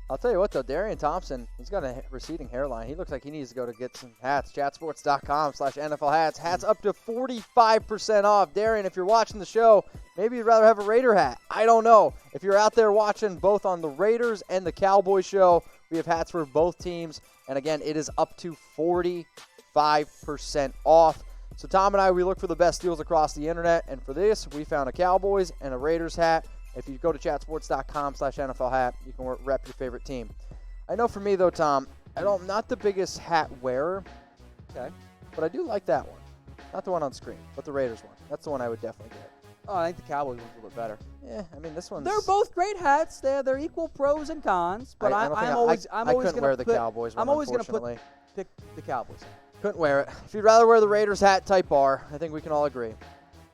I'll tell you what, though, Darian Thompson, he's got a receding hairline. He looks like he needs to go to get some hats. Chatsports.com/NFL hats. Hats up to 45% off. Darren, if you're watching the show, maybe you'd rather have a Raider hat. I don't know. If you're out there watching both on the Raiders and the Cowboys show, we have hats for both teams. And again, it is up to 45% off. So Tom and I, we look for the best deals across the internet. And for this, we found a Cowboys and a Raiders hat. If you go to chatsports.com/NFL hat, you can rep your favorite team. I know for me, though, Tom, I'm not the biggest hat wearer. Okay. But I do like that one. Not the one on screen, but the Raiders one. That's the one I would definitely get. Oh, I think the Cowboys one's a little bit better. Yeah, I mean, this one's... They're both great hats. They're equal pros and cons. But I'm always going to wear the Cowboys one, I'm always going to pick the Cowboys. Couldn't wear it. If you'd rather wear the Raiders hat type R, I think we can all agree.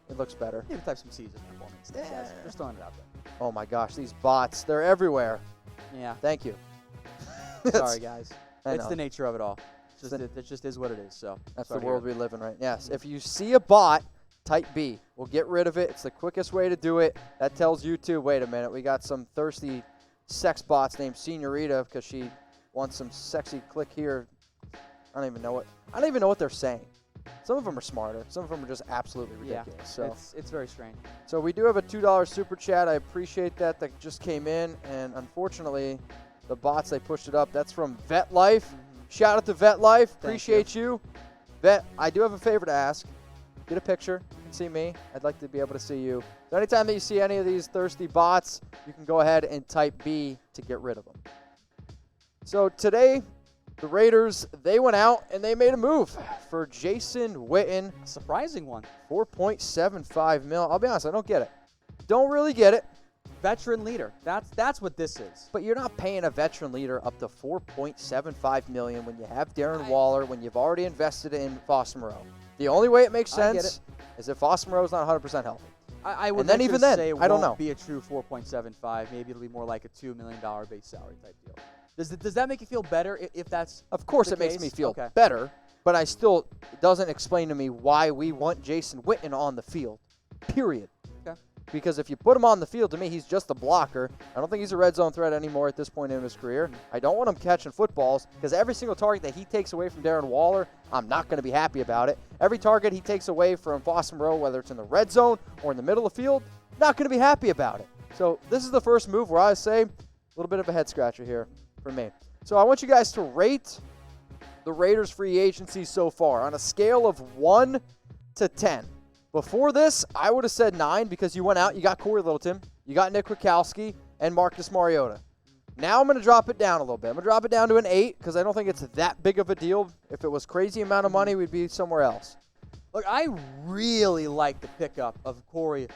It looks better. Maybe type some C's in performance. Yeah. Just throwing it out there. Oh, my gosh. These bots, they're everywhere. Yeah. Thank you. Sorry, guys. It's the nature of it all. It just is what it is. So that's the world we live in right now. Yes. If you see a bot, type B. We'll get rid of it. It's the quickest way to do it. That tells YouTube, wait a minute, we got some thirsty sex bots named Senorita because she wants some sexy click here. I don't even know what they're saying. Some of them are smarter. Some of them are just absolutely ridiculous. Yeah, so it's very strange. So we do have a $2 super chat. I appreciate that just came in, and unfortunately, the bots, they pushed it up. That's from Vet Life. Shout out to Vet Life. Appreciate you. Vet, I do have a favor to ask. Get a picture. You can see me. I'd like to be able to see you. So anytime that you see any of these thirsty bots, you can go ahead and type B to get rid of them. So today, the Raiders, they went out and they made a move for Jason Witten. A surprising one. $4.75 million. I'll be honest, I don't get it. Don't really get it. Veteran leader. That's what this is. But you're not paying a veteran leader up to $4.75 million when you have Darren Waller, when you've already invested in Foster Moreau. The only way it makes sense is if Foster Moreau is not 100% healthy. I would say I don't know. Be a true 4.75. Maybe it'll be more like a $2 million base salary type deal. Does that make you feel better if that's Of course it makes me feel better, but it doesn't explain to me why we want Jason Witten on the field, period. Okay. Because if you put him on the field, to me, he's just a blocker. I don't think he's a red zone threat anymore at this point in his career. I don't want him catching footballs because every single target that he takes away from Darren Waller, I'm not going to be happy about it. Every target he takes away from Foster Moreau, whether it's in the red zone or in the middle of the field, not going to be happy about it. So this is the first move where I say a little bit of a head scratcher here for me. So I want you guys to rate the Raiders free agency so far on a scale of 1 to 10. Before this, I would have said 9 because you went out, you got Corey Littleton, you got Nick Kwiatkowski, and Marcus Mariota. Now I'm going to drop it down a little bit. I'm going to drop it down to an 8 because I don't think it's that big of a deal. If it was crazy amount of money, we'd be somewhere else. Look, I really like the pickup of Corey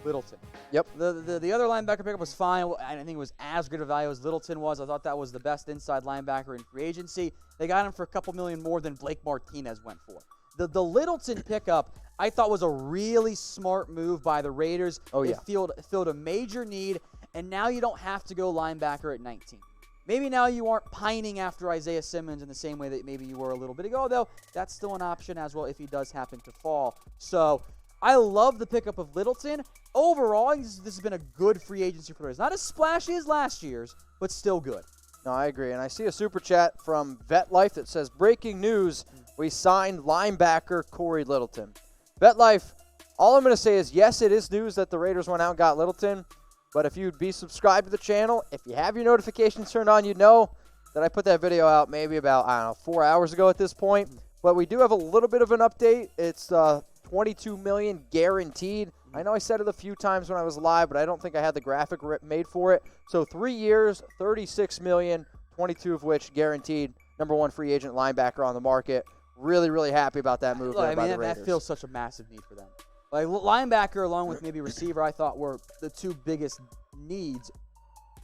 Littleton. Yep. The other linebacker pickup was fine. I think it was as good a value as Littleton was. I thought that was the best inside linebacker in free agency. They got him for a couple million more than Blake Martinez went for. The Littleton pickup, I thought was a really smart move by the Raiders. Oh, yeah. It filled a major need, and now you don't have to go linebacker at 19. Maybe now you aren't pining after Isaiah Simmons in the same way that maybe you were a little bit ago, though that's still an option as well if he does happen to fall. So I love the pickup of Littleton. Overall, this has been a good free agency for the Raiders. Not as splashy as last year's, but still good. No, I agree. And I see a super chat from Vet Life that says, breaking news, we signed linebacker Corey Littleton. Vet Life, all I'm going to say is, yes, it is news that the Raiders went out and got Littleton. But if you'd be subscribed to the channel, if you have your notifications turned on, you'd know that I put that video out maybe about, 4 hours ago at this point. But we do have a little bit of an update. It's $22 million guaranteed. I know I said it a few times when I was live, but I don't think I had the graphic made for it. So 3 years, $36 million, 22 of which guaranteed. Number one free agent linebacker on the market. Really, really happy about that move by the Raiders. That feels such a massive need for them. Like linebacker, along with maybe receiver, I thought were the two biggest needs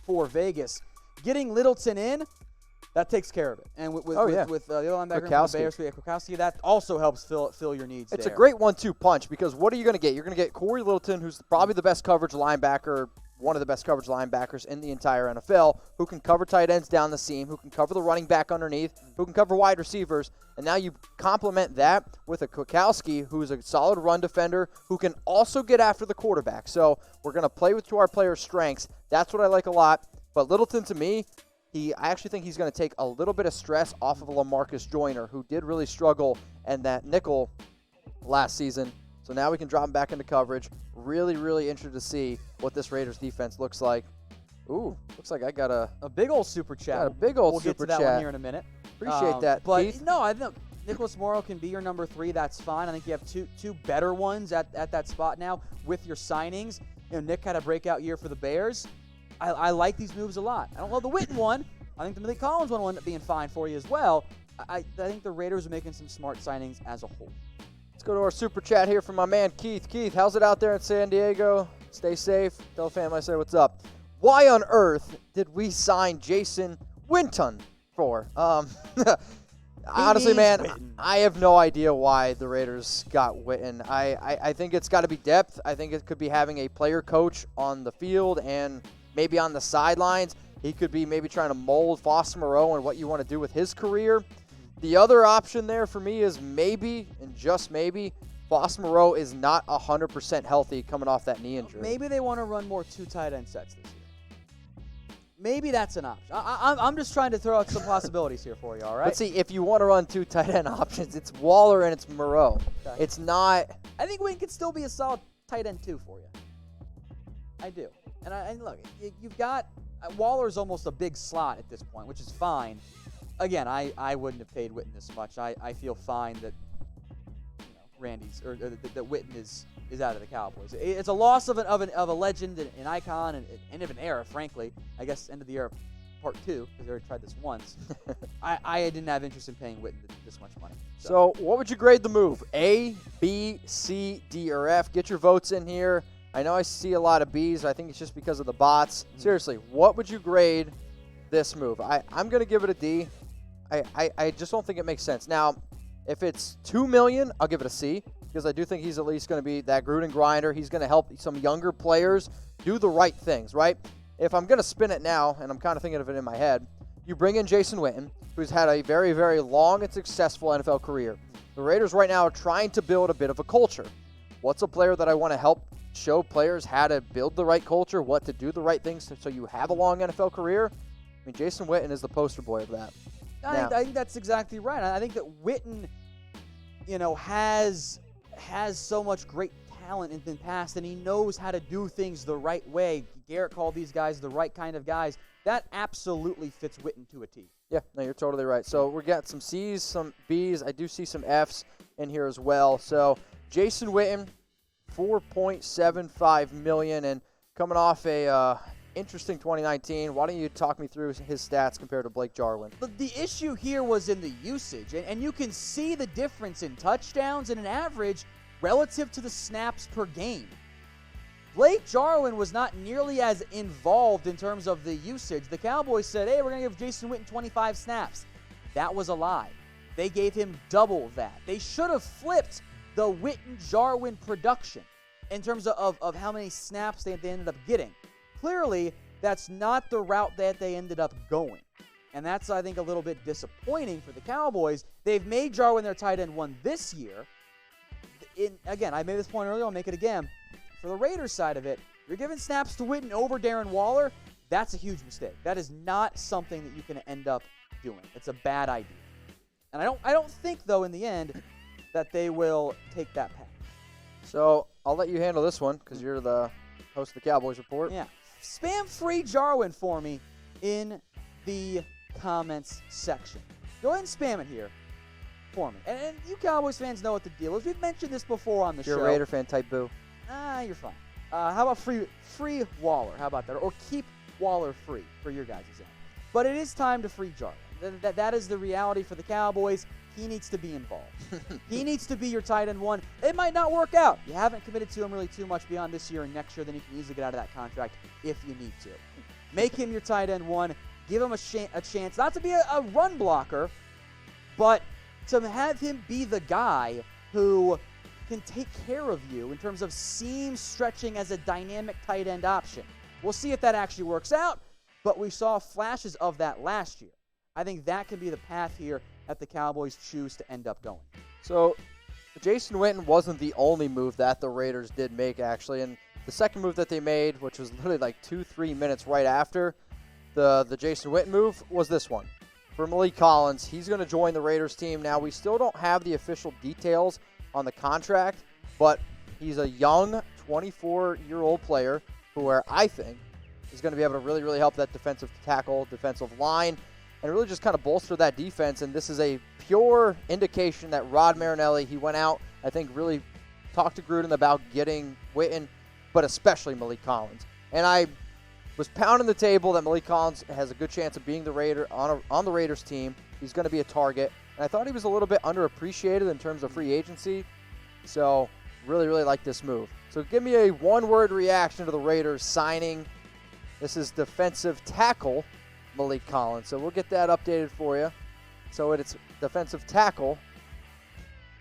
for Vegas. Getting Littleton in, that takes care of it. And with the other linebacker from the Bears, Kwiatkowski, that also helps fill your needs. It's a great 1-2 punch because what are you going to get? You're going to get Corey Littleton, who's probably the best coverage linebacker, one of the best coverage linebackers in the entire NFL, who can cover tight ends down the seam, who can cover the running back underneath, who can cover wide receivers. And now you complement that with a Kwiatkowski, who's a solid run defender, who can also get after the quarterback. So we're going to play to our players' strengths. That's what I like a lot. But Littleton, to me, I actually think he's going to take a little bit of stress off of LaMarcus Joyner, who did really struggle in that nickel last season. So now we can drop him back into coverage. Really, really interested to see what this Raiders defense looks like. Ooh, looks like I got a big old super chat. Got a big old we'll super get to chat. that one here in a minute. Appreciate that, But Heath. no, I think Nicholas Moreau can be your number 3. That's fine. I think you have two better ones at that spot now with your signings. Nick had a breakout year for the Bears. I like these moves a lot. I don't love the Witten one. I think the Maliek Collins one will end up being fine for you as well. I think the Raiders are making some smart signings as a whole. Let's go to our super chat here from my man Keith. Keith, how's it out there in San Diego? Stay safe. Tell the family I say what's up. Why on earth did we sign Jason Witten for? Honestly, man, I have no idea why the Raiders got Witten. I think it's got to be depth. I think it could be having a player coach on the field and maybe on the sidelines. He could be maybe trying to mold Foster Moreau and what you want to do with his career. The other option there for me is maybe, and just maybe, Foster Moreau is not 100% healthy coming off that knee injury. Maybe they want to run more 2 tight end sets this year. Maybe that's an option. I'm just trying to throw out some possibilities here for you, all right? But see, if you want to run 2 tight end options, it's Waller and it's Moreau. Okay. It's not. I think Wayne could still be a solid tight end 2 for you. I do. And look, you've got Waller's almost a big slot at this point, which is fine. Again, I wouldn't have paid Witten this much. I feel fine that Randy's or that Witten is out of the Cowboys. It's a loss of a legend, an icon, and end of an era. Frankly, I guess end of the era, part 2, because they already tried this once. I didn't have interest in paying Witten this much money. So what would you grade the move? A, B, C, D, or F? Get your votes in here. I know I see a lot of Bs. I think it's just because of the bots. Seriously, what would you grade this move? I'm going to give it a D. I just don't think it makes sense. Now, if it's $2 million, I'll give it a C because I do think he's at least going to be that Gruden grinder. He's going to help some younger players do the right things, right? If I'm going to spin it now, and I'm kind of thinking of it in my head, you bring in Jason Witten, who's had a very, very long and successful NFL career. The Raiders right now are trying to build a bit of a culture. What's a player that I want to help show players how to build the right culture, what to do the right things so you have a long NFL career? I mean, Jason Witten is the poster boy of that. I think that's exactly right. I think that Witten, has so much great talent in the past, and he knows how to do things the right way. Garrett called these guys the right kind of guys. That absolutely fits Witten to a T. Yeah, no, you're totally right. So we got some C's, some B's. I do see some F's in here as well. So Jason Witten, $4.75 million, and coming off a interesting 2019. Why don't you talk me through his stats compared to Blake Jarwin? But the issue here was in the usage, and you can see the difference in touchdowns and an average relative to the snaps per game. Blake Jarwin was not nearly as involved in terms of the usage. The Cowboys said, hey, we're going to give Jason Witten 25 snaps. That was a lie. They gave him double that. They should have flipped the Witten-Jarwin production in terms of how many snaps they ended up getting. Clearly, that's not the route that they ended up going. And that's, I think, a little bit disappointing for the Cowboys. They've made Jarwin their tight end 1 this year. Again, I made this point earlier. I'll make it again. For the Raiders side of it, you're giving snaps to Witten over Darren Waller. That's a huge mistake. That is not something that you can end up doing. It's a bad idea. And I don't think, though, in the end, that they will take that path. So I'll let you handle this one because you're the host of the Cowboys Report. Yeah. Spam free Jarwin for me in the comments section. Go ahead and spam it here for me. And you Cowboys fans know what the deal is. We've mentioned this before on the show. You're a Raider fan, type boo. You're fine. How about free Waller? How about that? Or keep Waller free for your guys' end. But it is time to free Jarwin. That is the reality for the Cowboys. He needs to be involved. He needs to be your tight end 1. It might not work out. You haven't committed to him really too much beyond this year and next year. Then you can easily get out of that contract if you need to. Make him your tight end 1. Give him a chance not to be a run blocker, but to have him be the guy who can take care of you in terms of seam stretching as a dynamic tight end option. We'll see if that actually works out, but we saw flashes of that last year. I think that can be the path here that the Cowboys choose to end up going. So Jason Witten wasn't the only move that the Raiders did make, actually. And the second move that they made, which was literally like 2-3 minutes right after the Jason Witten move, was this one. For Maliek Collins, he's going to join the Raiders team. Now, we still don't have the official details on the contract, but he's a young 24-year-old player who I think is going to be able to really, really help that defensive tackle, defensive line, and really just kind of bolster that defense. And this is a pure indication that Rod Marinelli, he went out, I think, really talked to Gruden about getting Witten, but especially Maliek Collins. And I was pounding the table that Maliek Collins has a good chance of being the Raider on the Raiders team. He's going to be a target. And I thought he was a little bit underappreciated in terms of free agency. So really, really like this move. So give me a one-word reaction to the Raiders signing. This is defensive tackle Maliek Collins. So we'll get that updated for you. So it's defensive tackle.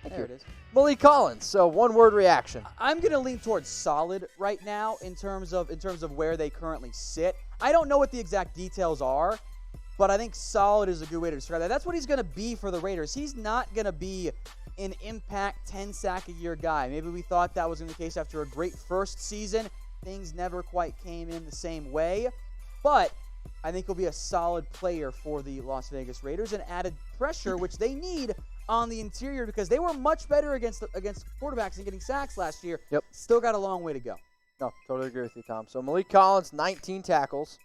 There it is. Maliek Collins. So one-word reaction. I'm going to lean towards solid right now in terms of where they currently sit. I don't know what the exact details are, but I think solid is a good way to describe that. That's what he's going to be for the Raiders. He's not going to be an impact 10-sack-a-year guy. Maybe we thought that was going to be the case after a great first season. Things never quite came in the same way. But I think he'll be a solid player for the Las Vegas Raiders and added pressure, which they need on the interior because they were much better against quarterbacks and getting sacks last year. Yep. Still got a long way to go. No, totally agree with you, Tom. So Maliek Collins, 19 tackles.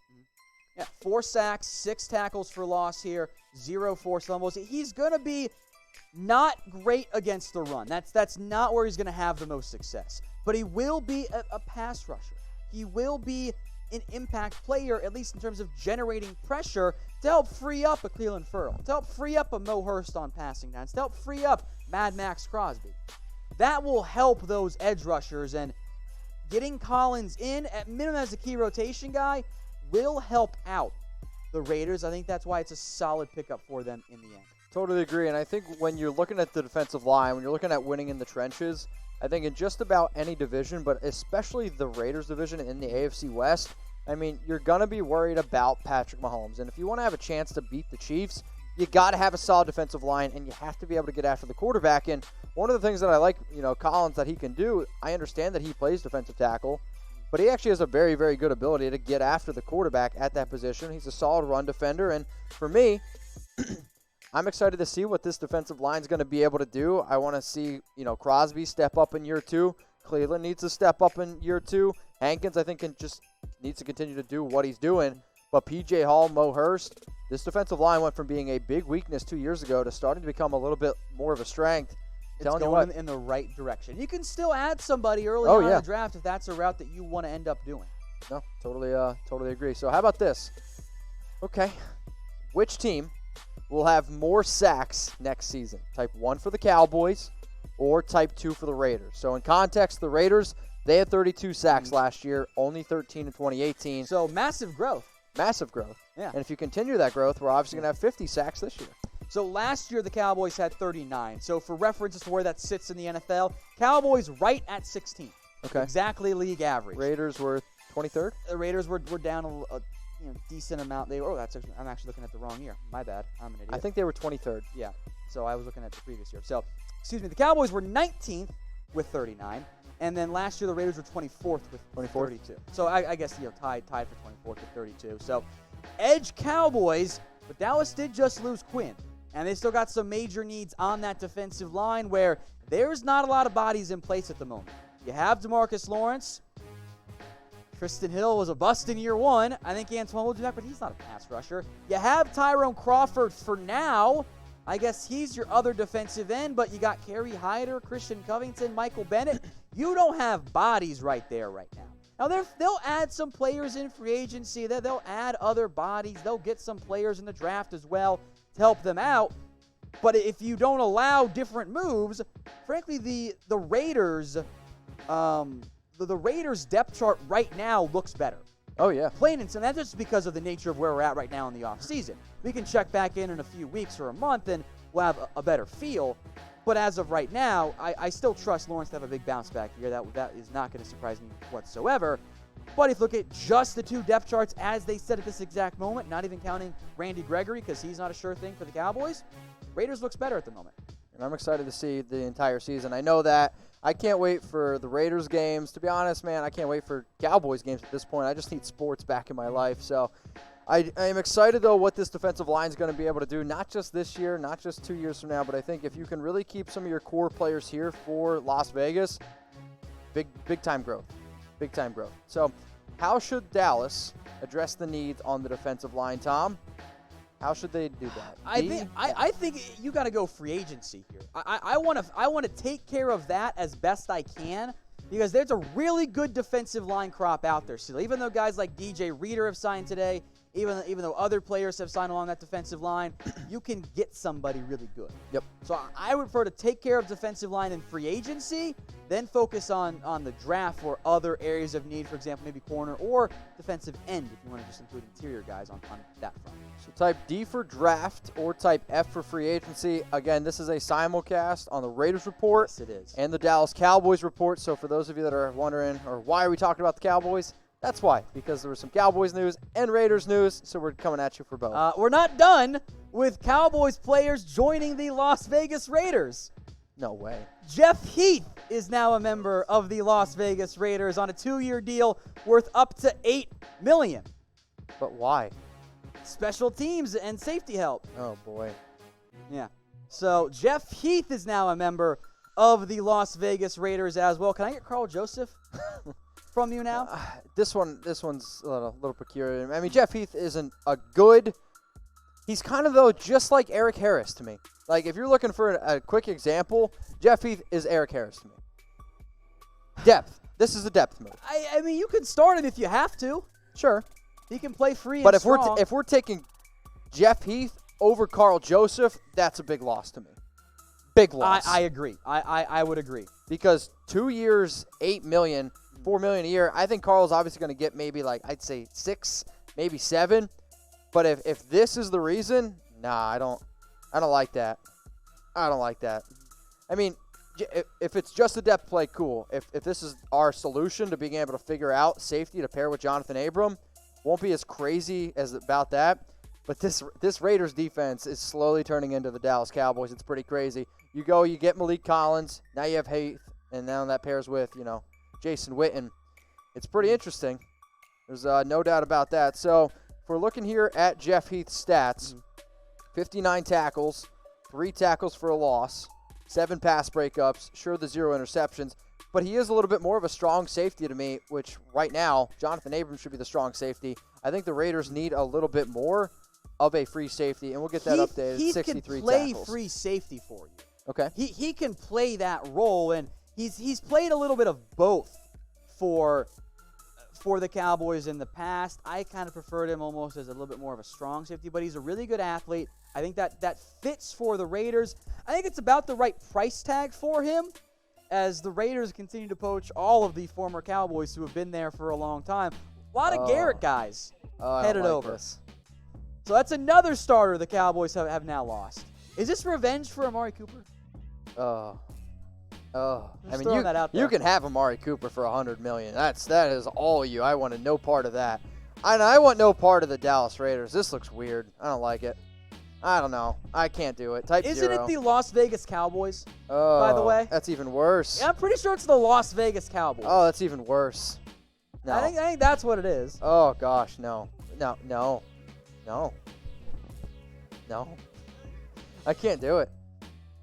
Yeah, 4 sacks, 6 tackles for loss here, 0 forced fumbles. He's going to be not great against the run. That's not where he's going to have the most success. But he will be a pass rusher. He will be an impact player, at least in terms of generating pressure to help free up a Cleveland Ferrell, to help free up a Mo Hurst on passing downs, to help free up Mad Max Crosby. That will help those edge rushers, and getting Collins in, at minimum as a key rotation guy, will help out the Raiders. I think that's why it's a solid pickup for them in the end. Totally agree, and I think when you're looking at the defensive line, when you're looking at winning in the trenches, I think in just about any division, but especially the Raiders division in the AFC West, I mean, you're going to be worried about Patrick Mahomes. And if you want to have a chance to beat the Chiefs, you got to have a solid defensive line, and you have to be able to get after the quarterback. And one of the things that I like, Collins, that he can do, I understand that he plays defensive tackle, but he actually has a very, very good ability to get after the quarterback at that position. He's a solid run defender. And for me, I'm excited to see what this defensive line is going to be able to do. I want to see, Crosby step up in year 2. Cleveland needs to step up in year 2. Hankins, I think, needs to continue to do what he's doing. But P.J. Hall, Mo Hurst, this defensive line went from being a big weakness 2 years ago to starting to become a little bit more of a strength. It's going in the right direction. You can still add somebody early on in the draft if that's a route that you want to end up doing. No, totally agree. So how about this? Okay, which team will have more sacks next season? Type 1 for the Cowboys or type 2 for the Raiders. So in context, the Raiders, they had 32 sacks last year, only 13 in 2018. So massive growth. Massive growth. Yeah. And if you continue that growth, we're obviously going to have 50 sacks this year. So last year, the Cowboys had 39. So for reference as to where that sits in the NFL, Cowboys right at 16. Okay. Exactly league average. Raiders were 23rd? The Raiders were down decent amount. I'm actually looking at the wrong year. My bad. I'm an idiot. I think they were 23rd. Yeah. So I was looking at the previous year. So, excuse me. The Cowboys were 19th with 39, and then last year the Raiders were 24th with 32. So I guess tied for 24th with 32. So, edge Cowboys, but Dallas did just lose Quinn, and they still got some major needs on that defensive line where there's not a lot of bodies in place at the moment. You have DeMarcus Lawrence. Tristan Hill was a bust in year one. I think Antoine will do that, but he's not a pass rusher. You have Tyrone Crawford for now. I guess he's your other defensive end, but you got Kerry Hyder, Christian Covington, Michael Bennett. You don't have bodies right there right now. Now, they'll add some players in free agency. They'll add other bodies. They'll get some players in the draft as well to help them out. But if you don't allow different moves, frankly, the Raiders, the Raiders' depth chart right now looks better. Oh, yeah. Plain and simple. That's just because of the nature of where we're at right now in the offseason. We can check back in a few weeks or a month, and we'll have a better feel. But as of right now, I still trust Lawrence to have a big bounce back here. That is not going to surprise me whatsoever. But if you look at just the two depth charts as they sit at this exact moment, not even counting Randy Gregory because he's not a sure thing for the Cowboys, Raiders looks better at the moment. And I'm excited to see the entire season. I know that I can't wait for the Raiders games. To be honest, man, I can't wait for Cowboys games at this point. I just need sports back in my life. So I am excited, though, what this defensive line is going to be able to do, not just this year, not just 2 years from now, but I think if you can really keep some of your core players here for Las Vegas, big-time growth. Big-time growth. So how should Dallas address the needs on the defensive line, Tom? How should they do that? I think you got to go free agency here. I want to take care of that as best I can because there's a really good defensive line crop out there still. Even though guys like DJ Reader have signed today, even though other players have signed along that defensive line, you can get somebody really good. Yep. So I would prefer to take care of defensive line in free agency, then focus on the draft for other areas of need, for example, maybe corner or defensive end if you want to just include interior guys on that front. So type D for draft or type F for free agency. Again, this is a simulcast on the Raiders Report. Yes, it is. And the Dallas Cowboys Report. So for those of you that are wondering, or why are we talking about the Cowboys? That's why, because there was some Cowboys news and Raiders news, so we're coming at you for both. We're not done with Cowboys players joining the Las Vegas Raiders. No way. Jeff Heath is now a member of the Las Vegas Raiders on a 2-year deal worth up to $8 million. But why? Special teams and safety help. Oh, boy. Yeah. So Jeff Heath is now a member of the Las Vegas Raiders as well. Can I get Carl Joseph from you now? This one's a little peculiar. I mean, Jeff Heath isn't a good. He's kind of, though, just like Eric Harris to me. Like, if you're looking for a quick example, Jeff Heath is Eric Harris to me. Depth. This is a depth move. I mean, you can start him if you have to. Sure. He can play free but and strong. if we're taking Jeff Heath over Carl Joseph, that's a big loss to me. Big loss. I agree. I would agree. Because 2 years, $8 million, $4 million a year, I think Carl's obviously going to get maybe I'd say 6, maybe 7. But if this is the reason, nah, I don't like that. I don't like that. I mean, if it's just a depth play, cool. If this is our solution to being able to figure out safety to pair with Jonathan Abram, won't be as crazy as about that. But this Raiders defense is slowly turning into the Dallas Cowboys. It's pretty crazy. You get Maliek Collins. Now you have Heath, and now that pairs with, Jason Witten. It's pretty interesting. There's no doubt about that. So if we're looking here at Jeff Heath's stats, 59 tackles, 3 tackles for a loss, 7 pass breakups, sure the 0 interceptions, but he is a little bit more of a strong safety to me, which right now, Jonathan Abram should be the strong safety. I think the Raiders need a little bit more of a free safety, and we'll get that updated. He 63 can play tackles. free safety for you. Okay. He can play that role, and he's played a little bit of both for the Cowboys in the past. I kind of preferred him almost as a little bit more of a strong safety, but he's a really good athlete. I think that fits for the Raiders. I think it's about the right price tag for him as the Raiders continue to poach all of the former Cowboys who have been there for a long time. A lot of Garrett guys headed over. This. So that's another starter the Cowboys have now lost. Is this revenge for Amari Cooper? I mean, that out there. you can have Amari Cooper for $100 million. That is all you. I wanted no part of that. I want no part of the Dallas Raiders. This looks weird. I don't like it. I don't know. I can't do it. Type Isn't 0. it the Las Vegas Cowboys, Oh, by the way? That's even worse. Yeah, I'm pretty sure it's the Las Vegas Cowboys. Oh, that's even worse. No. I think that's what it is. Oh, gosh, no. No. I can't do it.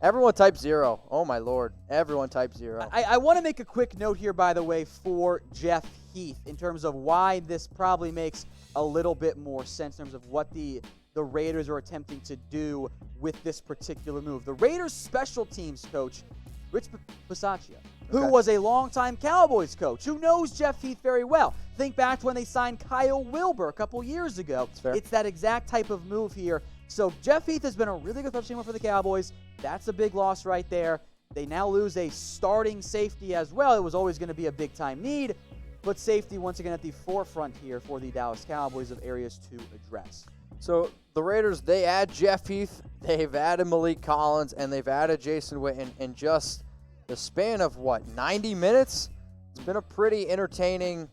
Everyone type 0. Oh, my Lord. Everyone type 0. I want to make a quick note here, by the way, for Jeff Heath in terms of why this probably makes a little bit more sense in terms of what the Raiders are attempting to do with this particular move. The Raiders special teams coach, Rich Bisaccia, who was a longtime Cowboys coach, who knows Jeff Heath very well. Think back to when they signed Kyle Wilbur a couple years ago. It's that exact type of move here. So Jeff Heath has been a really good special teamer for the Cowboys. That's a big loss right there. They now lose a starting safety as well. It was always going to be a big-time need, but safety once again at the forefront here for the Dallas Cowboys of areas to address. So the Raiders, they add Jeff Heath, they've added Maliek Collins, and they've added Jason Witten in just the span of, 90 minutes? It's been a pretty entertaining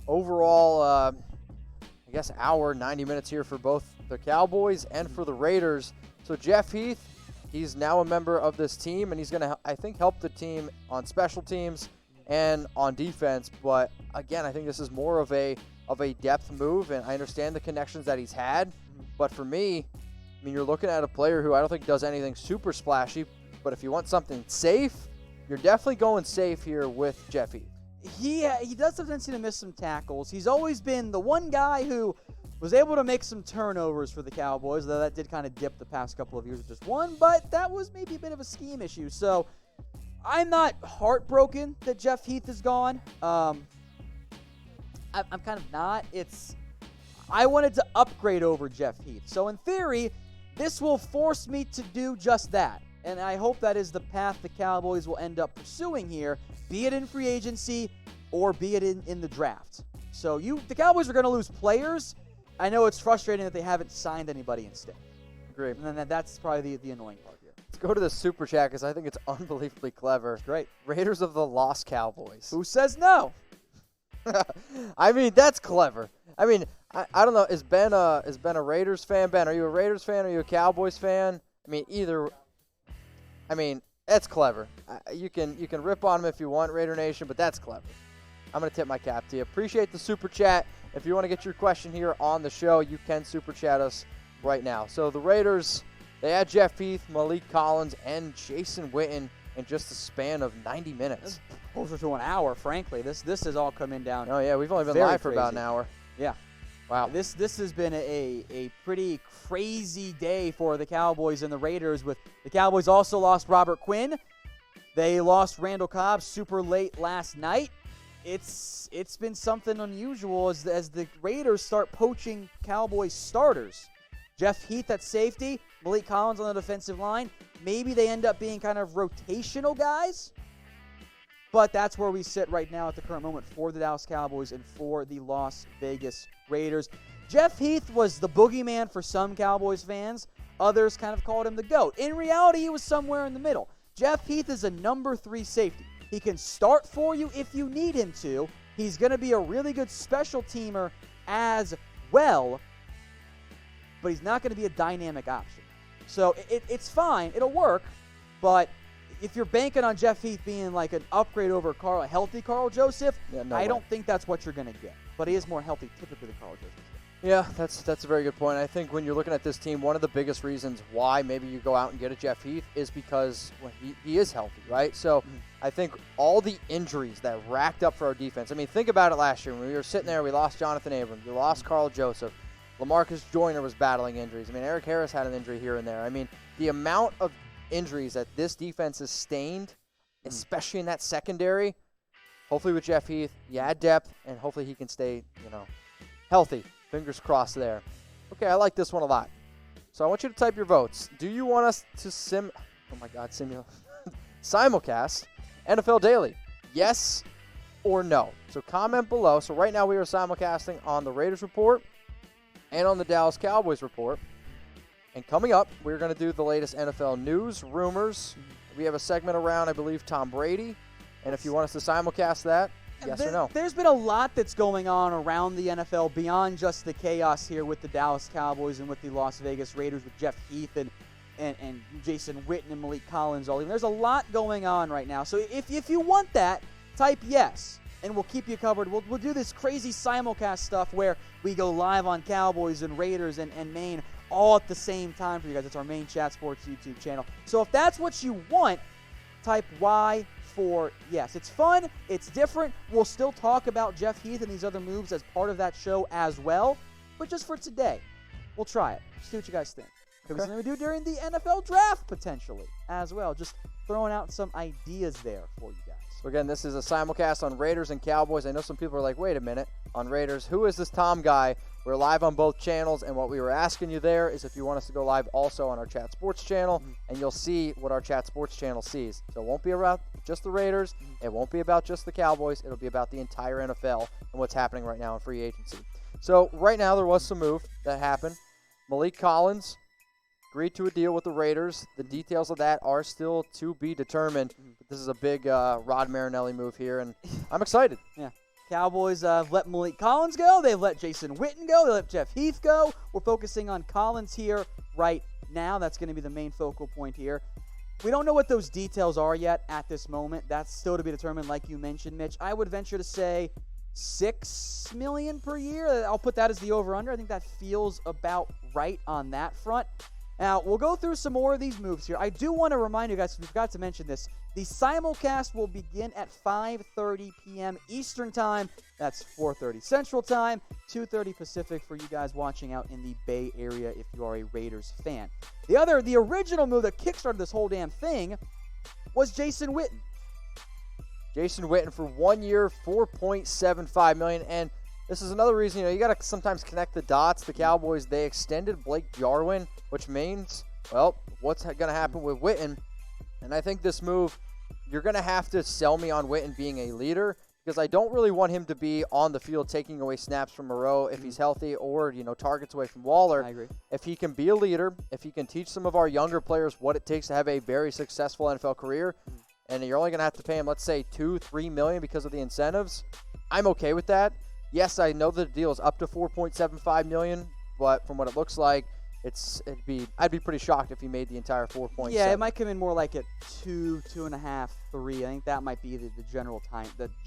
overall, hour, 90 minutes here for both the Cowboys and for the Raiders. So Jeff Heath, he's now a member of this team, and he's going to, I think, help the team on special teams and on defense. But, again, I think this is more of a depth move, and I understand the connections that he's had. But for me, you're looking at a player who I don't think does anything super splashy, but if you want something safe, you're definitely going safe here with Jeff Heath. He does sometimes seem to miss some tackles. He's always been the one guy who was able to make some turnovers for the Cowboys, though that did kind of dip the past couple of years with just one, but that was maybe a bit of a scheme issue. So I'm not heartbroken that Jeff Heath is gone. I'm kind of not. I wanted to upgrade over Jeff Heath. So in theory, this will force me to do just that. And I hope that is the path the Cowboys will end up pursuing here, be it in free agency or be it in the draft. So the Cowboys are going to lose players. I know it's frustrating that they haven't signed anybody instead. Agree. And then that's probably the annoying part here. Let's go to the Super Chat because I think it's unbelievably clever. It's great. Raiders of the Lost Cowboys. Who says no? That's clever. I don't know. Is Ben a Raiders fan? Ben, are you a Raiders fan? Are you a Cowboys fan? That's clever. You can rip on them if you want, Raider Nation, but that's clever. I'm going to tip my cap to you. Appreciate the Super Chat. If you want to get your question here on the show, you can Super Chat us right now. So the Raiders, they had Jeff Heath, Maliek Collins, and Jason Witten in just a span of 90 minutes. Closer to an hour, frankly. This has all come in down. Oh, yeah, we've only been very live for crazy. about an hour. Yeah. Wow. This has been a pretty crazy day for the Cowboys and the Raiders. With the Cowboys also lost Robert Quinn. They lost Randall Cobb super late last night. It's been something unusual as the Raiders start poaching Cowboys starters. Jeff Heath at safety, Maliek Collins on the defensive line. Maybe they end up being kind of rotational guys. But that's where we sit right now at the current moment for the Dallas Cowboys and for the Las Vegas Raiders. Jeff Heath was the boogeyman for some Cowboys fans. Others kind of called him the GOAT. In reality, he was somewhere in the middle. Jeff Heath is a number 3 safety. He can start for you if you need him to. He's going to be a really good special teamer as well, but he's not going to be a dynamic option. So it's fine. It'll work, but if you're banking on Jeff Heath being like an upgrade over a healthy Carl Joseph, I don't think that's what you're going to get. But he is more healthy typically than Carl Joseph. Yeah, that's a very good point. I think when you're looking at this team, one of the biggest reasons why maybe you go out and get a Jeff Heath is because he is healthy, right? So I think all the injuries that racked up for our defense. Think about it last year. When we were sitting there, we lost Jonathan Abram. We lost Carl Joseph. LaMarcus Joyner was battling injuries. Eric Harris had an injury here and there. The amount of injuries that this defense has sustained, especially in that secondary, hopefully with Jeff Heath, you add depth, and hopefully he can stay, healthy. Fingers crossed there. Okay, I like this one a lot. So I want you to type your votes. Do you want us to simulcast NFL Daily? Yes or no? So comment below. So right now we are simulcasting on the Raiders Report and on the Dallas Cowboys Report. And coming up, we're going to do the latest NFL news, rumors. We have a segment around, I believe, Tom Brady. And if you want us to simulcast that, Yes or no? There's been a lot that's going on around the NFL beyond just the chaos here with the Dallas Cowboys and with the Las Vegas Raiders with Jeff Heath and Jason Witten and Maliek Collins all in. There's a lot going on right now. So if you want that, type yes, and we'll keep you covered. We'll do this crazy simulcast stuff where we go live on Cowboys and Raiders and Maine all at the same time for you guys. It's our main Chat Sports YouTube channel. So if that's what you want, type Y for yes. It's fun. It's different. We'll still talk about Jeff Heath and these other moves as part of that show as well. But just for today, we'll try it. See what you guys think. Because we're going to do during the NFL draft potentially as well. Just throwing out some ideas there for you guys. So again, this is a simulcast on Raiders and Cowboys. I know some people are like, wait a minute, on Raiders, who is this Tom guy? We're live on both channels, and what we were asking you there is if you want us to go live also on our Chat Sports channel, and you'll see what our Chat Sports channel sees. So it won't be about just the Raiders. It won't be about just the Cowboys. It'll be about the entire NFL and what's happening right now in free agency. So right now there was some move that happened. Maliek Collins agreed to a deal with the Raiders. The details of that are still to be determined. But this is a big Rod Marinelli move here, and I'm excited. Yeah. Cowboys let Maliek Collins go. They've let Jason Witten go. They let Jeff Heath go. We're focusing on Collins here right now. That's going to be the main focal point here. We don't know what those details are yet at this moment. That's still to be determined, like you mentioned, Mitch. I would venture to say $6 million per year. I'll put that as the over-under. I think that feels about right on that front. Now, we'll go through some more of these moves here. I do want to remind you guys, we forgot to mention this, the simulcast will begin at 5:30 p.m. Eastern Time. That's 4:30 Central Time, 2:30 Pacific for you guys watching out in the Bay Area if you are a Raiders fan. The original move that kickstarted this whole damn thing was Jason Witten. Jason Witten for 1 year, $4.75 million, and this is another reason, you got to sometimes connect the dots. The Cowboys, they extended Blake Jarwin, which means, well, what's going to happen with Witten? And I think this move, you're going to have to sell me on Witten being a leader because I don't really want him to be on the field taking away snaps from Moreau if he's healthy or, targets away from Waller. I agree. If he can be a leader, if he can teach some of our younger players what it takes to have a very successful NFL career, and you're only going to have to pay him, let's say, $2-3 million because of the incentives, I'm okay with that. Yes, I know the deal is up to $4.75 million, but from what it looks like, I'd be pretty shocked if he made the entire 4.7. Yeah, it might come in more like at 2, 2.5, 3. I think that might be the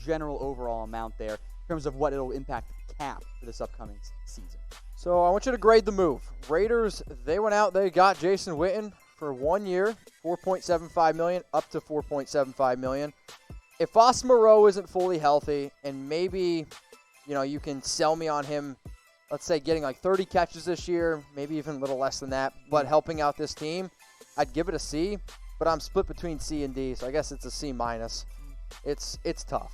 general overall amount there in terms of what it'll impact the cap for this upcoming season. So I want you to grade the move. Raiders, they went out, they got Jason Witten for 1 year, $4.75 million, up to $4.75 million. If Foss Moreau isn't fully healthy, and maybe you can sell me on him, let's say getting like 30 catches this year, maybe even a little less than that, but helping out this team, I'd give it a C, but I'm split between C and D, so I guess it's a C minus. It's tough.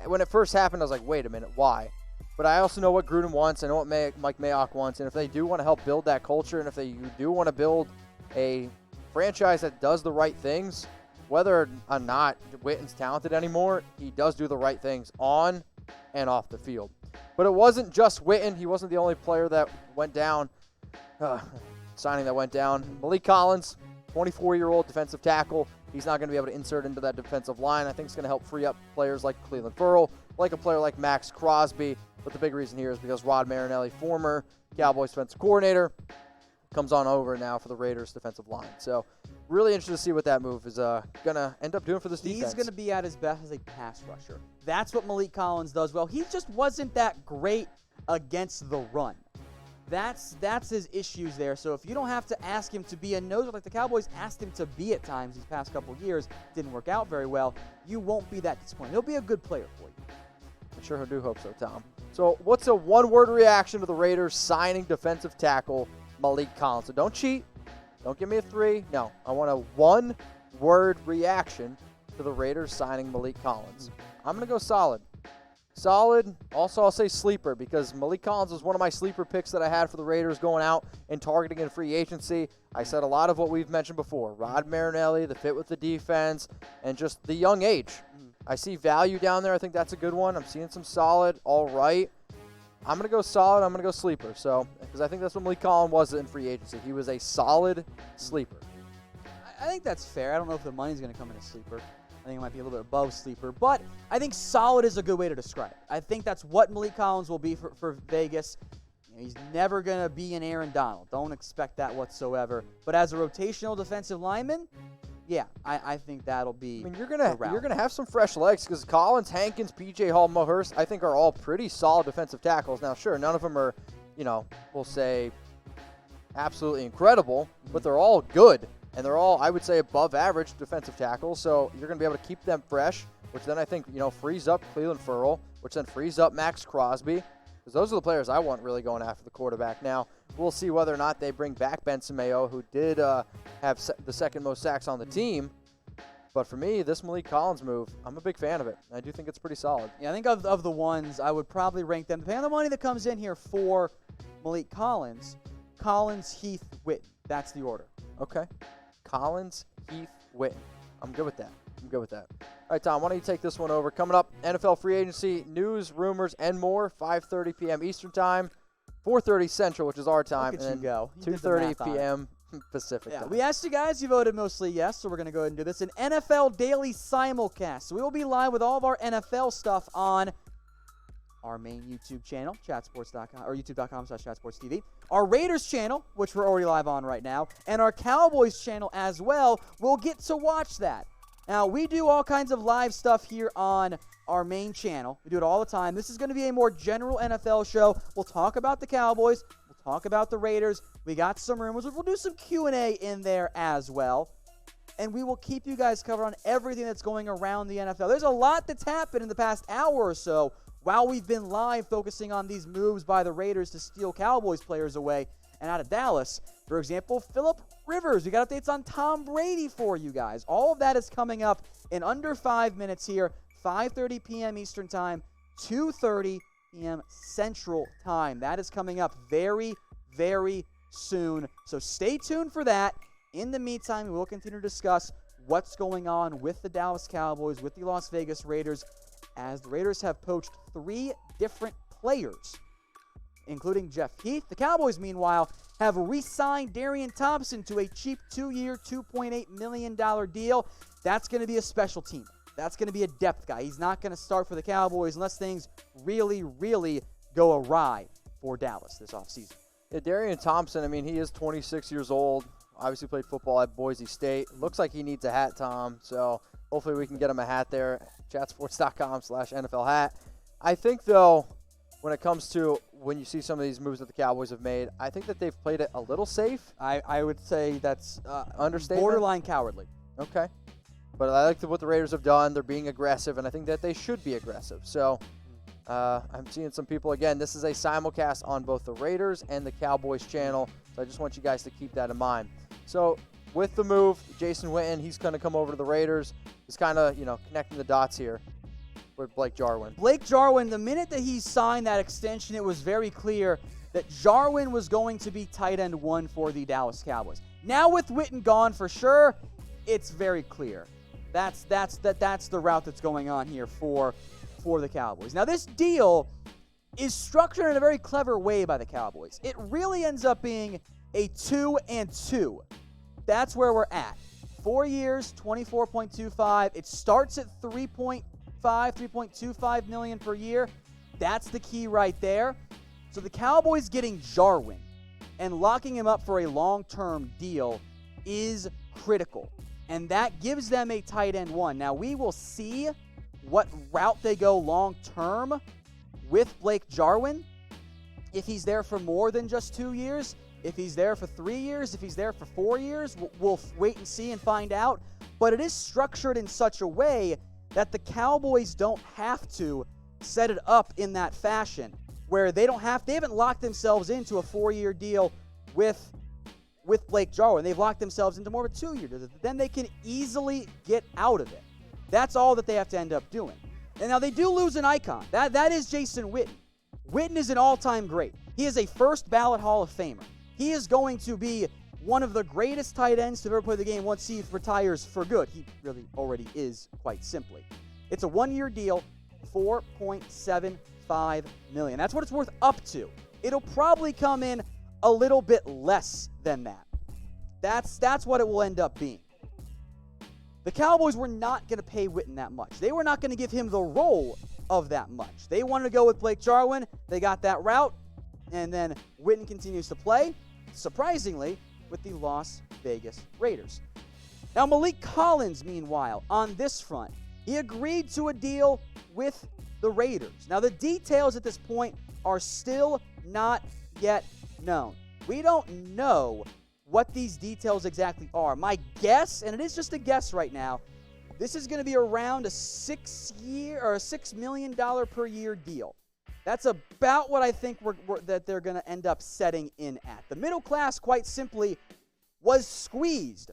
When it first happened, I was like, wait a minute, why? But I also know what Gruden wants. I know what Mike Mayock wants, and if they do want to help build that culture, and if they do want to build a franchise that does the right things, whether or not Witten's talented anymore, he does do the right things on and off the field. But it wasn't just Witten. He wasn't the only player that went down, signing that went down. Maliek Collins, 24-year-old defensive tackle. He's not going to be able to insert into that defensive line. I think it's going to help free up players like Cleveland Ferrell, like a player like Max Crosby. But the big reason here is because Rod Marinelli, former Cowboys defensive coordinator, comes on over now for the Raiders defensive line. So really interested to see what that move is going to end up doing for this defense. He's going to be at his best as a pass rusher. That's what Maliek Collins does well. He just wasn't that great against the run. That's his issues there. So if you don't have to ask him to be a nose like the Cowboys asked him to be at times these past couple years, didn't work out very well, you won't be that disappointed. He'll be a good player for you. I sure do hope so, Tom. So what's a one-word reaction to the Raiders signing defensive tackle Maliek Collins? So don't cheat. Don't give me a 3. No, I want a one-word reaction to the Raiders signing Maliek Collins. I'm going to go solid. Solid. Also, I'll say sleeper because Maliek Collins was one of my sleeper picks that I had for the Raiders going out and targeting in free agency. I said a lot of what we've mentioned before. Rod Marinelli, the fit with the defense, and just the young age. I see value down there. I think that's a good one. I'm seeing some solid, all right. I'm going to go solid. I'm going to go sleeper. So, because I think that's what Maliek Collins was in free agency. He was a solid sleeper. I think that's fair. I don't know if the money's going to come in a sleeper. I think it might be a little bit above sleeper, but I think solid is a good way to describe it. I think that's what Maliek Collins will be for Vegas. He's never going to be an Aaron Donald. Don't expect that whatsoever. But as a rotational defensive lineman, yeah, I think that'll be. I mean, you're gonna have some fresh legs because Collins, Hankins, P.J. Hall, Mohurst, I think are all pretty solid defensive tackles. Now, sure, none of them are, we'll say, absolutely incredible, but they're all good, and they're all, I would say, above average defensive tackles. So you're gonna be able to keep them fresh, which then I think frees up Cleveland Ferrell, which then frees up Max Crosby. Because those are the players I want really going after the quarterback. Now, we'll see whether or not they bring back Benson Mayo, who did have the second most sacks on the team. But for me, this Maliek Collins move, I'm a big fan of it. I do think it's pretty solid. Yeah, I think of the ones, I would probably rank them, depending on the money that comes in here for Maliek Collins, Heath, Witten. That's the order. Okay. Collins, Heath, Witten. I'm good with that. All right, Tom, why don't you take this one over? Coming up, NFL free agency, news, rumors, and more, 5:30 p.m. Eastern Time, 4:30 Central, which is our time, Look at and you go. 2:30 p.m. Pacific Yeah, time. we asked you guys. You voted mostly yes, so we're going to go ahead and do this. An NFL Daily Simulcast. So we will be live with all of our NFL stuff on our main YouTube channel, chatsports.com, or youtube.com/chatsportstv. Our Raiders channel, which we're already live on right now, and our Cowboys channel as well. We'll get to watch that. Now, we do all kinds of live stuff here on our main channel. We do it all the time. This is going to be a more general NFL show. We'll talk about the Cowboys. We'll talk about the Raiders. We got some rumors. We'll do some Q&A in there as well. And we will keep you guys covered on everything that's going around the NFL. There's a lot that's happened in the past hour or so while we've been live focusing on these moves by the Raiders to steal Cowboys players away and out of Dallas. For example, Phillip Rivers. We got updates on Tom Brady for you guys. All of that is coming up in under 5 minutes here, 5:30 p.m. Eastern Time, 2:30 p.m. Central Time. That is coming up very, very soon. So stay tuned for that. In the meantime, we will continue to discuss what's going on with the Dallas Cowboys, with the Las Vegas Raiders, as the Raiders have poached 3 different players, including Jeff Heath. The Cowboys, meanwhile, have re-signed Darian Thompson to a cheap 2-year, $2.8 million deal. That's going to be a special teamer. That's going to be a depth guy. He's not going to start for the Cowboys unless things really, really go awry for Dallas this offseason. Yeah, Darian Thompson, I mean, he is 26 years old. Obviously played football at Boise State. Looks like he needs a hat, Tom. So hopefully we can get him a hat there. Chatsports.com/NFL hat. I think, though, when it comes to when you see some of these moves that the Cowboys have made, I think that they've played it a little safe. I would say that's Understatement? borderline cowardly. Okay. But I like what the Raiders have done. They're being aggressive, and I think that they should be aggressive. So I'm seeing some people, again, this is a simulcast on both the Raiders and the Cowboys channel, so I just want you guys to keep that in mind. So with the move, Jason Witten, he's going to come over to the Raiders. He's kind of, connecting the dots here with Blake Jarwin. Blake Jarwin, the minute that he signed that extension, it was very clear that Jarwin was going to be tight end 1 for the Dallas Cowboys. Now with Witten gone for sure, it's very clear. That's the route that's going on here for the Cowboys. Now this deal is structured in a very clever way by the Cowboys. It really ends up being a 2 and 2. That's where we're at. 4 years, $24.25. It starts at $3.25 million per year. That's the key right there. So the Cowboys getting Jarwin and locking him up for a long-term deal is critical. And that gives them a tight end 1. Now we will see what route they go long-term with Blake Jarwin. If he's there for more than just 2 years, if he's there for 3 years, if he's there for 4 years, we'll wait and see and find out. But it is structured in such a way that the Cowboys don't have to set it up in that fashion where they haven't locked themselves into a 4-year deal with Blake Jarwin. They've locked themselves into more of a 2-year deal. Then they can easily get out of it. That's all that they have to end up doing. And now they do lose an icon. That is Jason Witten. Witten is an all-time great. He is a first ballot Hall of Famer. He is going to be one of the greatest tight ends to ever play the game once he retires for good. He really already is, quite simply. It's a 1-year deal, $4.75 million. That's what it's worth up to. It'll probably come in a little bit less than that. That's what it will end up being. The Cowboys were not going to pay Witten that much. They were not going to give him the role of that much. They wanted to go with Blake Jarwin. They got that route, and then Witten continues to play, surprisingly, with the Las Vegas Raiders. Now, Maliek Collins, meanwhile, on this front, he agreed to a deal with the Raiders. Now, the details at this point are still not yet known. We don't know what these details exactly are. My guess, and it is just a guess right now, this is going to be around a $6 million per year deal. That's about what I think that they're going to end up setting in at. The middle class, quite simply, was squeezed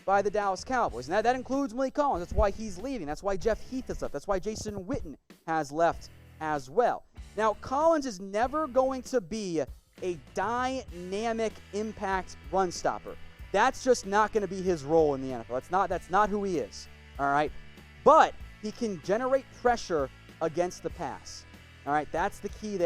by the Dallas Cowboys. And that includes Maliek Collins. That's why he's leaving. That's why Jeff Heath has left. That's why Jason Witten has left as well. Now, Collins is never going to be a dynamic impact run stopper. That's just not going to be his role in the NFL. That's not who he is. All right? But he can generate pressure against the pass. All right? That's the key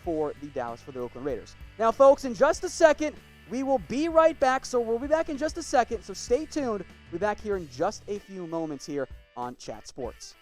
for the Oakland Raiders. Now, folks, in just a second, we will be right back. So we'll be back in just a second. So stay tuned. We'll be back here in just a few moments here on Chat Sports.